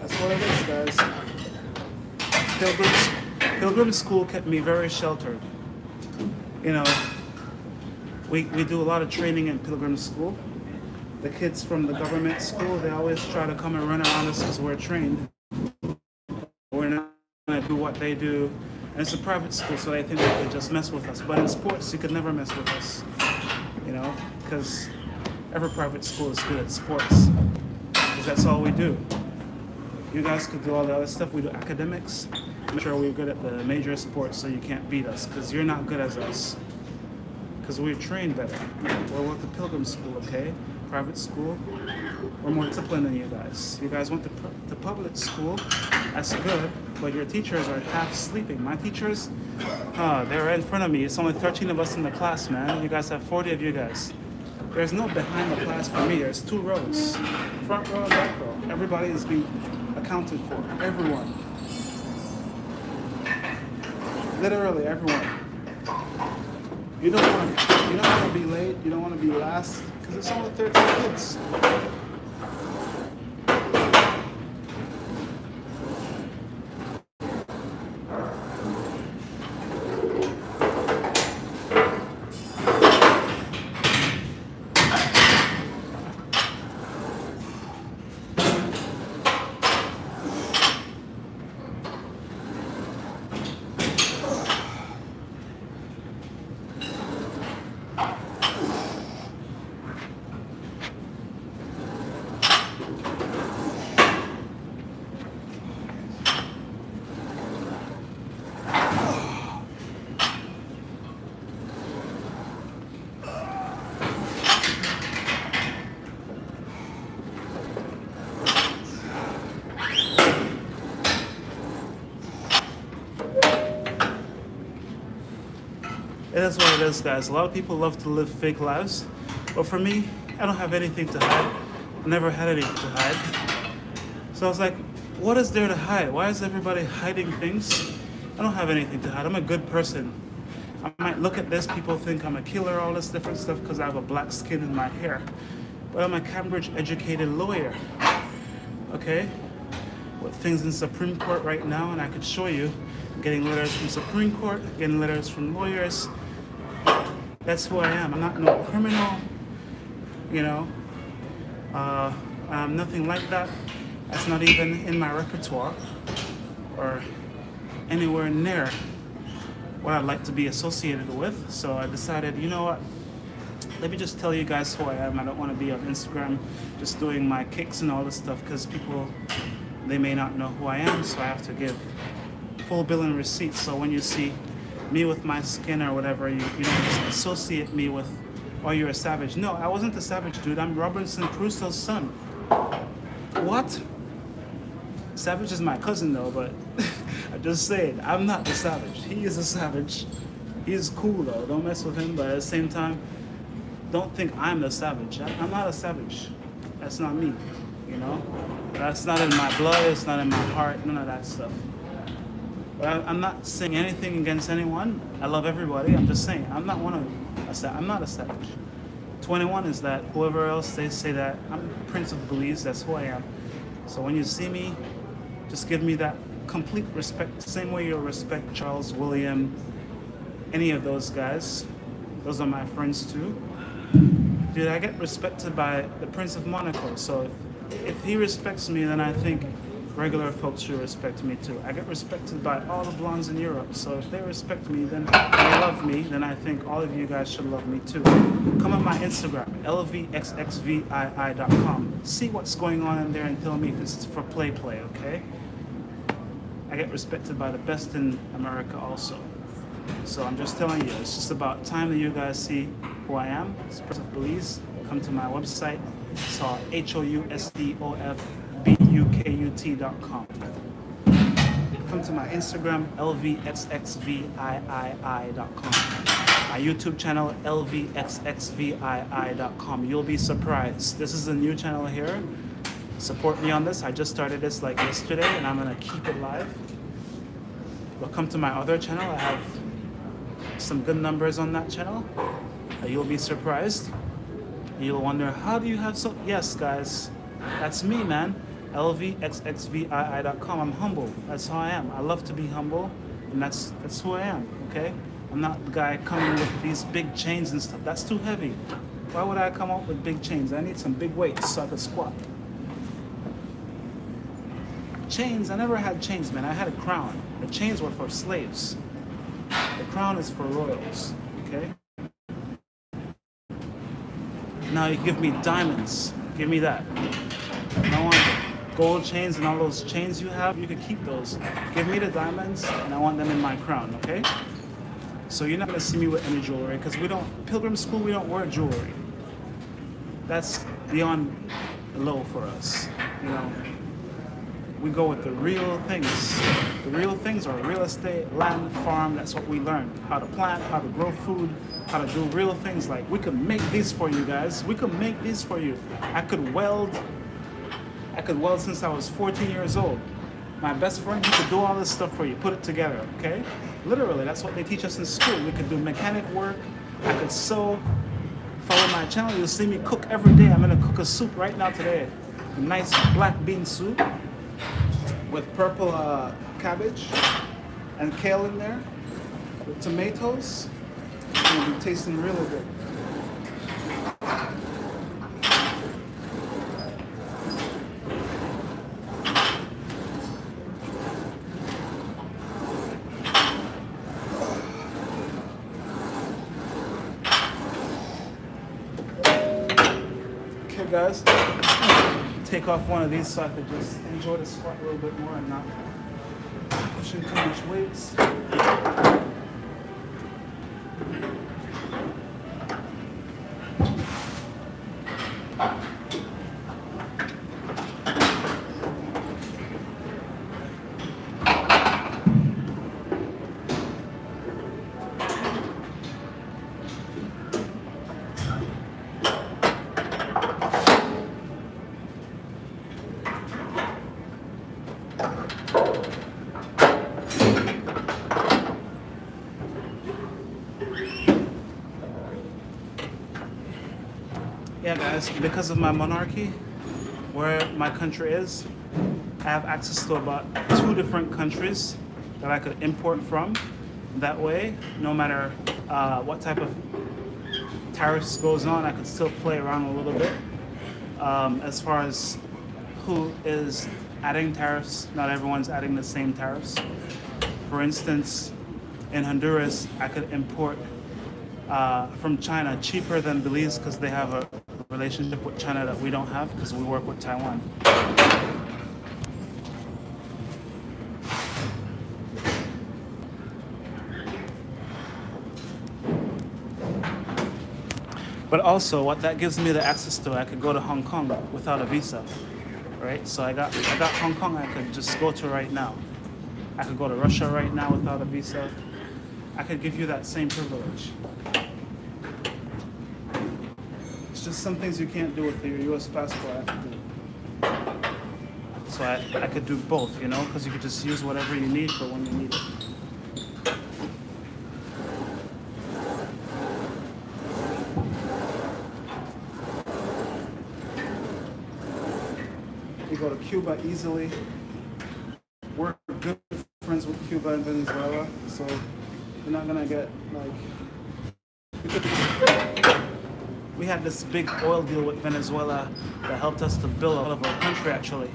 That's what it is, guys. Pilgrim School kept me very sheltered. You know, we do a lot of training in Pilgrim School. The kids from the government school, they always try to come and run around us because we're trained. We're not going to do what they do. And it's a private school, so they think they can just mess with us. But in sports, you could never mess with us. You know, because every private school is good at sports. Because that's all we do. You guys could do all the other stuff. We do academics. Make sure we're good at the major sports so you can't beat us. Because you're not good as us. Because we're trained better. We're with the Pilgrim School, okay? Private school. We're more disciplined than you guys. You guys went to public school. That's good. But your teachers are half sleeping. My teachers, they're right in front of me. It's only 13 of us in the class, man. You guys have 40 of you guys. There's no behind the class for me. There's 2 rows. Front row and back row. Everybody is being accounted for. Everyone. Literally everyone. You don't want to be late. You don't want to be last because it's only 13 kids. It is what it is, guys. A lot of people love to live fake lives, but for me, I don't have anything to hide. I never had anything to hide. So I was like, what is there to hide? Why is everybody hiding things? I don't have anything to hide. I'm a good person. I might look at this, people think I'm a killer, all this different stuff because I have a black skin in my hair. But I'm a Cambridge educated lawyer, okay? With things in Supreme Court right now, and I could show you, getting letters from Supreme Court, getting letters from lawyers. That's who I am. I'm not no criminal, you know. I'm nothing like that. That's not even in my repertoire or anywhere near what I'd like to be associated with. So I decided, you know what? Let me just tell you guys who I am. I don't want to be on Instagram just doing my kicks and all this stuff because people, they may not know who I am. So I have to give full bill and receipts. So when you see me with my skin or whatever, you don't just associate me with, oh, you're a savage. No, I wasn't a savage, dude. I'm Robinson Crusoe's son. What? Savage is my cousin though, but I'm just saying, I'm not the savage. He is a savage. He's cool though. Don't mess with him, but at the same time, don't think I'm the savage. I'm not a savage. That's not me, you know? That's not in my blood, it's not in my heart, none of that stuff. But I'm not saying anything against anyone. I love everybody. I'm just saying, I'm not a savage. 21 is that. Whoever else they say that, I'm Prince of Belize, that's who I am. So when you see me, just give me that complete respect, same way you'll respect Charles, William, any of those guys. Those are my friends too. Dude, I get respected by the Prince of Monaco, so if he respects me, then I think regular folks should respect me too. I get respected by all the blondes in Europe, so if they respect me, then they love me, then I think all of you guys should love me too. Come on my Instagram, lvxxvii.com. See what's going on in there and tell me if it's for play, okay? I get respected by the best in America also. So I'm just telling you, it's just about time that you guys see who I am. It's Prince of Belize. Come to my website. It's housdofbukut.com. come to my Instagram, lvxxvii.com. My YouTube channel, lvxxvii.com. You'll be surprised. This is a new channel here. Support me on this. I just started this like yesterday, and I'm gonna keep it live. But come to my other channel. I have some good numbers on that channel. You'll be surprised. You'll wonder, how do you have so? Yes, guys, that's me, man. lvxxvii.com. I'm humble. That's how I am. I love to be humble, and that's who I am. Okay. I'm not the guy coming with these big chains and stuff. That's too heavy. Why would I come up with big chains? I need some big weights so I can squat. Chains, I never had chains, man. I had a crown. The chains were for slaves. The crown is for royals, okay? Now you give me diamonds. Give me that. I want gold chains and all those chains you have, you can keep those. Give me the diamonds and I want them in my crown, okay? So you're not gonna see me with any jewelry because Pilgrim School, we don't wear jewelry. That's beyond low for us, you know? We go with the real things. The real things are real estate, land, farm. That's what we learn. How to plant, how to grow food, how to do real things. Like, we could make these for you guys. We could make these for you. I could weld since I was 14 years old. My best friend, he could do all this stuff for you, put it together, okay? Literally, that's what they teach us in school. We could do mechanic work. I could sew. Follow my channel. You'll see me cook every day. I'm gonna cook a soup right now today. A nice black bean soup with purple cabbage and kale in there, with tomatoes. It's gonna be tasting really good. Okay, guys. Take off one of these so I could just enjoy the squat a little bit more and not pushing too much weights. Yeah, guys, because of my monarchy, where my country is, I have access to about 2 different countries that I could import from. That way, no matter what type of tariffs goes on, I could still play around a little bit. As far as who is adding tariffs, not everyone's adding the same tariffs. For instance, in Honduras, I could import from China cheaper than Belize because they have a relationship with China that we don't have because we work with Taiwan. But also, what that gives me the access to, I could go to Hong Kong without a visa, right? So I got Hong Kong I could just go to right now. I could go to Russia right now without a visa. I could give you that same privilege. It's just some things you can't do with your U.S. passport. I could do. So I could do both, you know, because you could just use whatever you need for when you need it. You go to Cuba easily. We're good friends with Cuba and Venezuela, so you're not gonna get like. We had this big oil deal with Venezuela that helped us to build all of our country actually.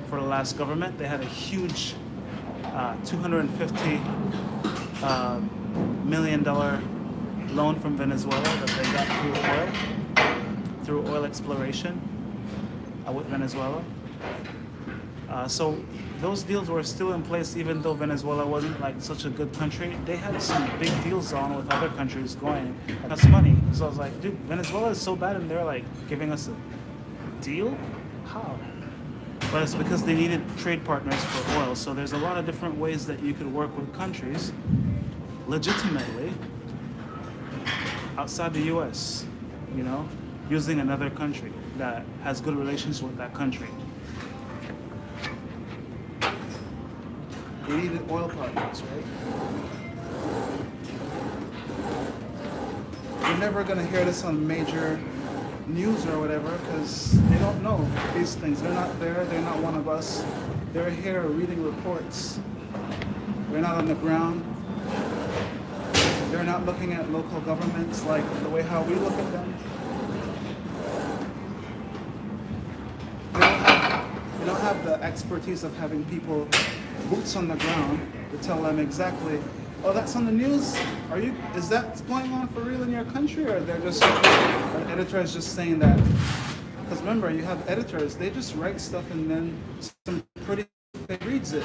For the last government, they had a huge $250 million loan from Venezuela that they got through oil exploration with Venezuela. So those deals were still in place even though Venezuela wasn't like such a good country. They had some big deals on with other countries going. That's money. So I was like, dude, Venezuela is so bad and they're like giving us a deal? How? but it's because they needed trade partners for oil. So there's a lot of different ways that you could work with countries legitimately outside the U.S., you know, using another country that has good relations with that country. They needed oil partners, right? You're never gonna hear this on major news or whatever because they don't know these things. They're not there. They're not one of us. They're here reading reports. They're not on the ground. They're not looking at local governments like the way how we look at them. They don't have the expertise of having people boots on the ground to tell them exactly, oh, that's on the news. Is that going on for real in your country, or they're just an editor is just saying that? Because remember, you have editors, they just write stuff and then some pretty face reads it.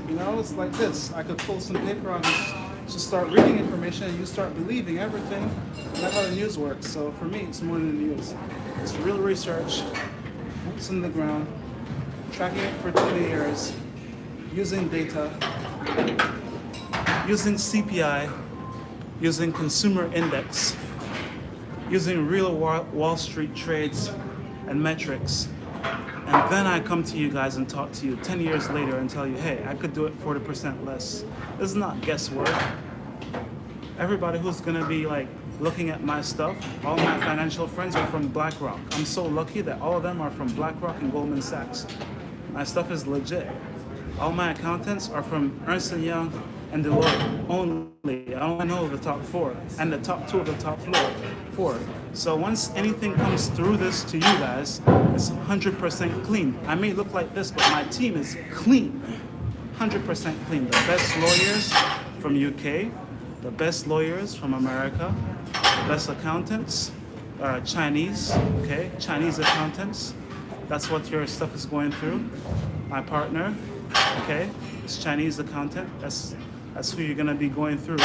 You know, it's like this. I could pull some paper on this, just start reading information, and you start believing everything. And that's how the news works. So for me, it's more than the news. It's real research, boots on the ground, tracking it for 20 years, using data, using CPI, using consumer index, using real Wall Street trades and metrics. And then I come to you guys and talk to you 10 years later and tell you, hey, I could do it 40% less. This is not guesswork. Everybody who's gonna be like looking at my stuff, all my financial friends are from BlackRock. I'm so lucky that all of them are from BlackRock and Goldman Sachs. My stuff is legit. All my accountants are from Ernst & Young and Deloitte only. I only know the top 4 and the top 2 of the top 4. So once anything comes through this to you guys, it's 100% clean. I may look like this, but my team is clean. 100% clean. The best lawyers from UK, the best lawyers from America, the best accountants are Chinese, okay? Chinese accountants. That's what your stuff is going through. My partner, okay, is Chinese accountant. That's who you're gonna be going through.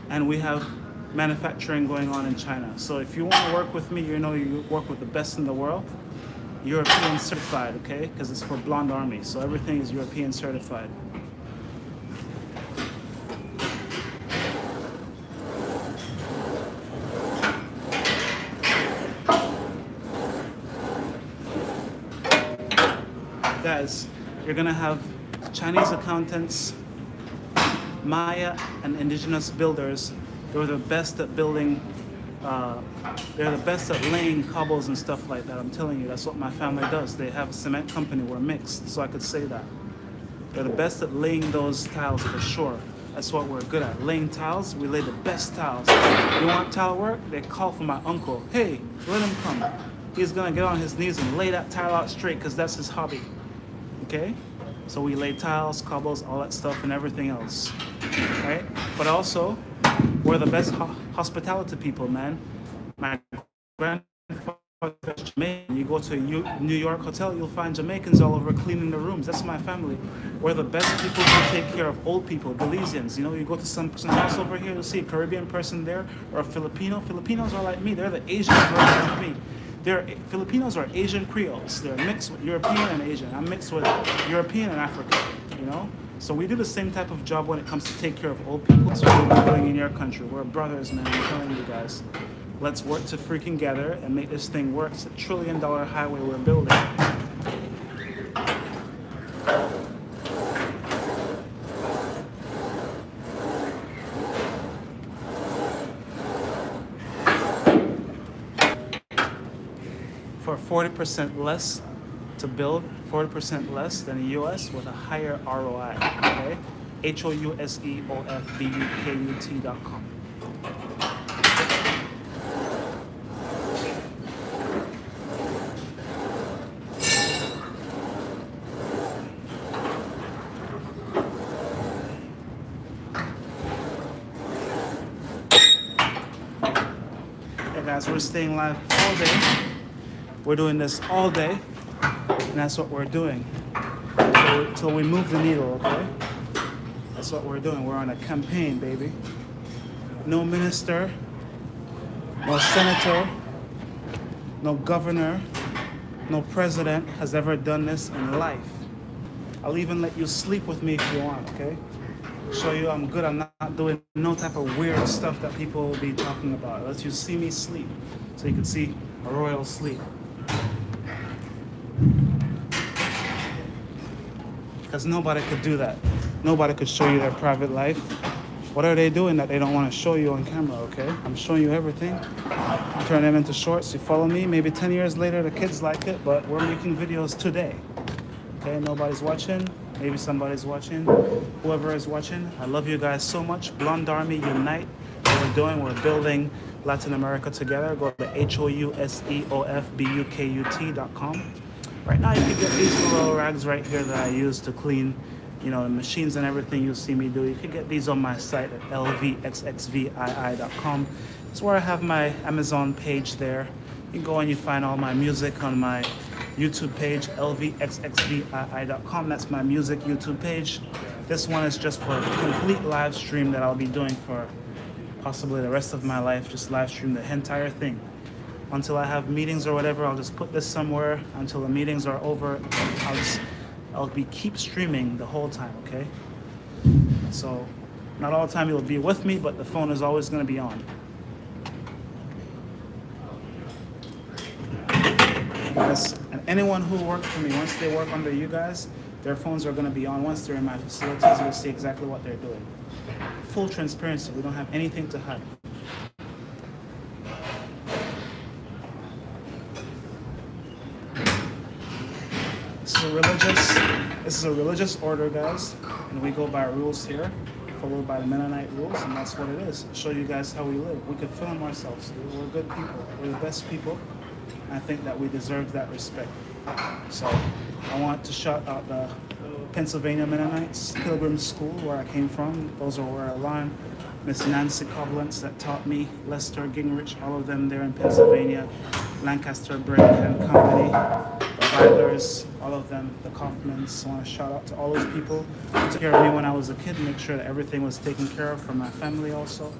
And we have manufacturing going on in China. So if you want to work with me, you know you work with the best in the world. European certified, okay? Because it's for Blonde Army, so everything is European certified. Guys, you're gonna have Chinese accountants, Maya and indigenous builders. They're the best at building, they're the best at laying cobbles and stuff like that. I'm telling you, that's what my family does. They have a cement company, we're mixed, so I could say that. They're the best at laying those tiles for sure. That's what we're good at. Laying tiles, we lay the best tiles. You want tile work? They call for my uncle. Hey, let him come. He's gonna get on his knees and lay that tile out straight because that's his hobby. Okay? So we lay tiles, cobbles, all that stuff and everything else. Right? But also, we're the best hospitality people, man. My grandfather is Jamaican. You go to a New York hotel, you'll find Jamaicans all over cleaning the rooms. That's my family. We're the best people to take care of old people, Belizeans. You know, you go to some house over here, you'll see a Caribbean person there or a Filipino. Filipinos are like me. They're the Asian version of me. Filipinos are Asian Creoles. They're mixed with European and Asian. I'm mixed with European and African, you know? So we do the same type of job when it comes to take care of old people. That's what we're doing in your country. We're brothers, man. I'm telling you guys. Let's work to freaking gather and make this thing work. It's $1 trillion highway we're building. For 40% less to build, 40% less than the US with a higher ROI, okay? HOUSEOFBUKUT.com. Hey guys, we're staying live all day. We're doing this all day, and that's what we're doing. Till we move the needle, okay? That's what we're doing. We're on a campaign, baby. No minister, no senator, no governor, No president has ever done this in life. I'll even let you sleep with me if you want, okay? Show you I'm good. I'm not doing no type of weird stuff that people will be talking about. Let you see me sleep so you can see a royal sleep. Because nobody could do that. Nobody could show you their private life. What are they doing that they don't want to show you on camera, okay? I'm showing you everything. Turn them into shorts. You follow me. Maybe 10 years later, the kids like it, but we're making videos today. Okay, nobody's watching. Maybe somebody's watching. Whoever is watching, I love you guys so much. Blonde Army Unite. What we're doing, we're building Latin America together. Go to HOUSEOFBUKUT.com. Right now, you can get these little rags right here that I use to clean, you know, the machines and everything you'll see me do. You can get these on my site at lvxxvii.com. It's where I have my Amazon page there. You can go and you find all my music on my YouTube page, lvxxvii.com. That's my music YouTube page. This one is just for a complete live stream that I'll be doing for possibly the rest of my life. Just live stream the entire thing. Until I have meetings or whatever, I'll just put this somewhere. Until the meetings are over, I'll keep streaming the whole time, okay? So, not all the time you'll be with me, but the phone is always gonna be on. Guys, and anyone who works for me, once they work under you guys, their phones are gonna be on. Once they're in my facilities, you'll see exactly what they're doing. Full transparency, we don't have anything to hide. This is a religious order, guys, and we go by rules here, followed by the Mennonite rules, and that's what it is. I'll show you guys how we live. We could film ourselves. We're good people. We're the best people. And I think that we deserve that respect. So I want to shout out the Pennsylvania Mennonites Pilgrim School, where I came from. Those are where I learned. Miss Nancy Coblentz that taught me, Lester Gingrich, all of them there in Pennsylvania, Lancaster Bread and Company, the Weilers, all of them, the Kaufmans. I want to shout out to all those people who took care of me when I was a kid, make sure that everything was taken care of for my family also,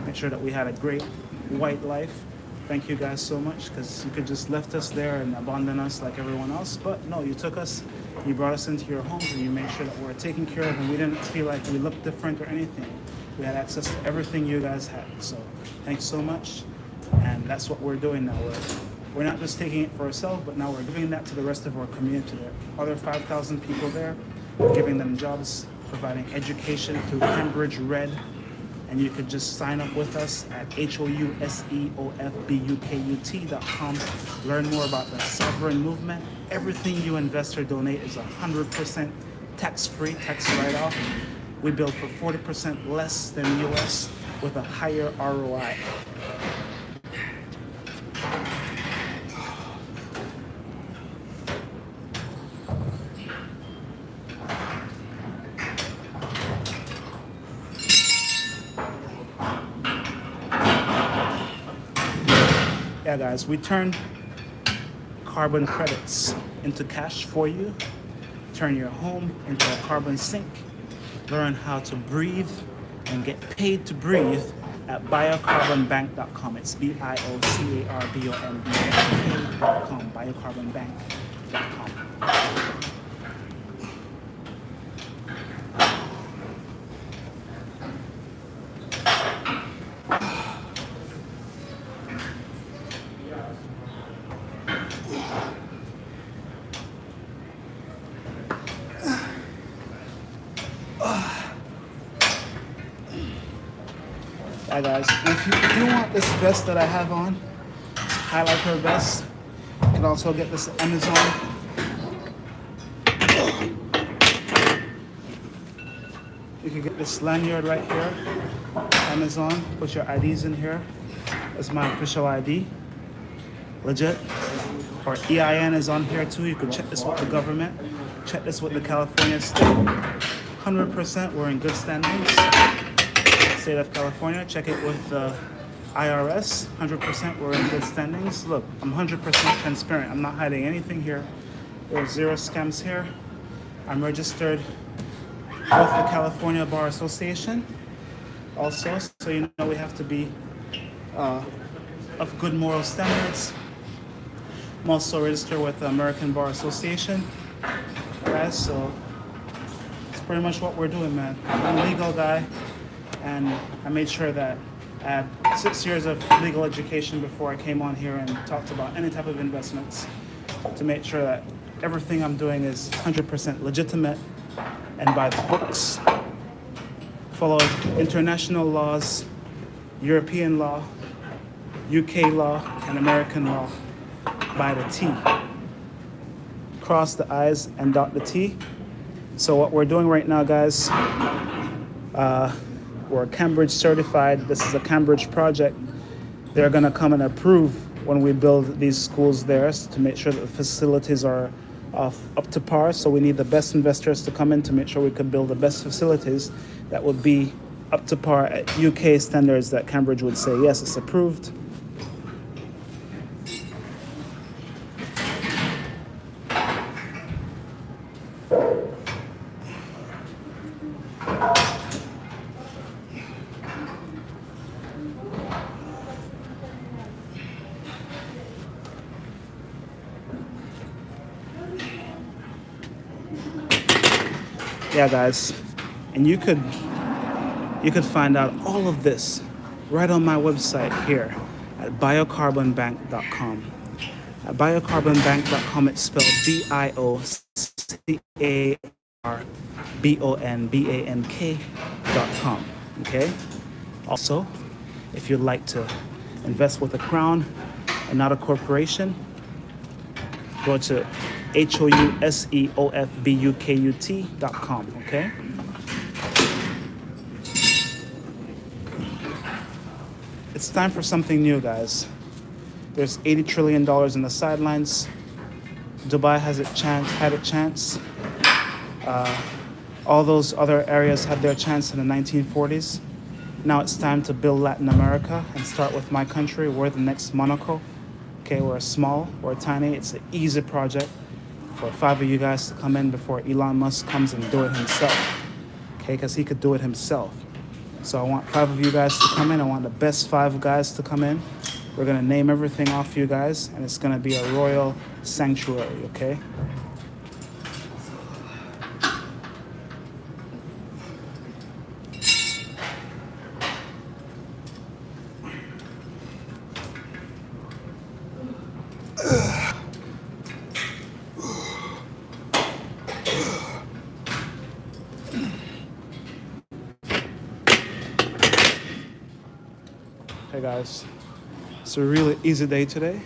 make sure that we had a great white life. Thank you guys so much, because you could just left us there and abandon us like everyone else, but no, you took us, you brought us into your homes, and you made sure that we were taken care of, and we didn't feel like we looked different or anything. We had access to everything you guys had. So thanks so much. And that's what we're doing now. We're not just taking it for ourselves, but now we're giving that to the rest of our community. There are other 5,000 people there. We're giving them jobs, providing education through Cambridge Red. And you could just sign up with us at HOUSEOFBUKUT.com. Learn more about the sovereign movement. Everything you invest or donate is 100% tax-free, tax write-off. We build for 40% less than US with a higher ROI. Yeah, guys, we turn carbon credits into cash for you. Turn your home into a carbon sink. Learn how to breathe and get paid to breathe at biocarbonbank.com. It's biocarbonbank.com. Biocarbonbank.com. Hi guys, if you want this vest that I have on, highlight her vest. You can also get this at Amazon. You can get this lanyard right here, Amazon. Put your IDs in here. That's my official ID. Legit. Our EIN is on here too. You can check this with the government. Check this with the California state. 100% we're in good standings. State of California, check it with the IRS. 100% we're in good standings. Look, I'm 100% transparent. I'm not hiding anything here. There's zero scams here. I'm registered with the California Bar Association also, so you know we have to be of good moral standards. I'm also registered with the American Bar Association. Guys, so it's pretty much what we're doing, man. I'm a legal guy, and I made sure that I had 6 years of legal education before I came on here and talked about any type of investments to make sure that everything I'm doing is 100% legitimate and by the books, follow international laws, European law, UK law, and American law by the T. Cross the I's and dot the T. So what we're doing right now, guys, we're Cambridge certified. This is a Cambridge project. They're gonna come and approve when we build these schools there to make sure that the facilities are up to par. So we need the best investors to come in to make sure we can build the best facilities that would be up to par at UK standards that Cambridge would say, yes, it's approved. Yeah, guys, and you could find out all of this right on my website here at biocarbonbank.com. At biocarbonbank.com, it's spelled biocarbonbank.com. Okay. Also, if you'd like to invest with a crown and not a corporation, go to HOUSEOFBUKUT.com, okay? It's time for something new, guys. There's $80 trillion in the sidelines. Dubai had a chance. All those other areas had their chance in the 1940s. Now it's time to build Latin America and start with my country. We're the next Monaco. Okay, we're small, we're tiny. It's an easy project for 5 of you guys to come in before Elon Musk comes and do it himself. Okay, because he could do it himself. So I want 5 of you guys to come in. I want the best 5 guys to come in. We're gonna name everything off you guys, and it's gonna be a royal sanctuary, okay? Hey guys, it's a really easy day today.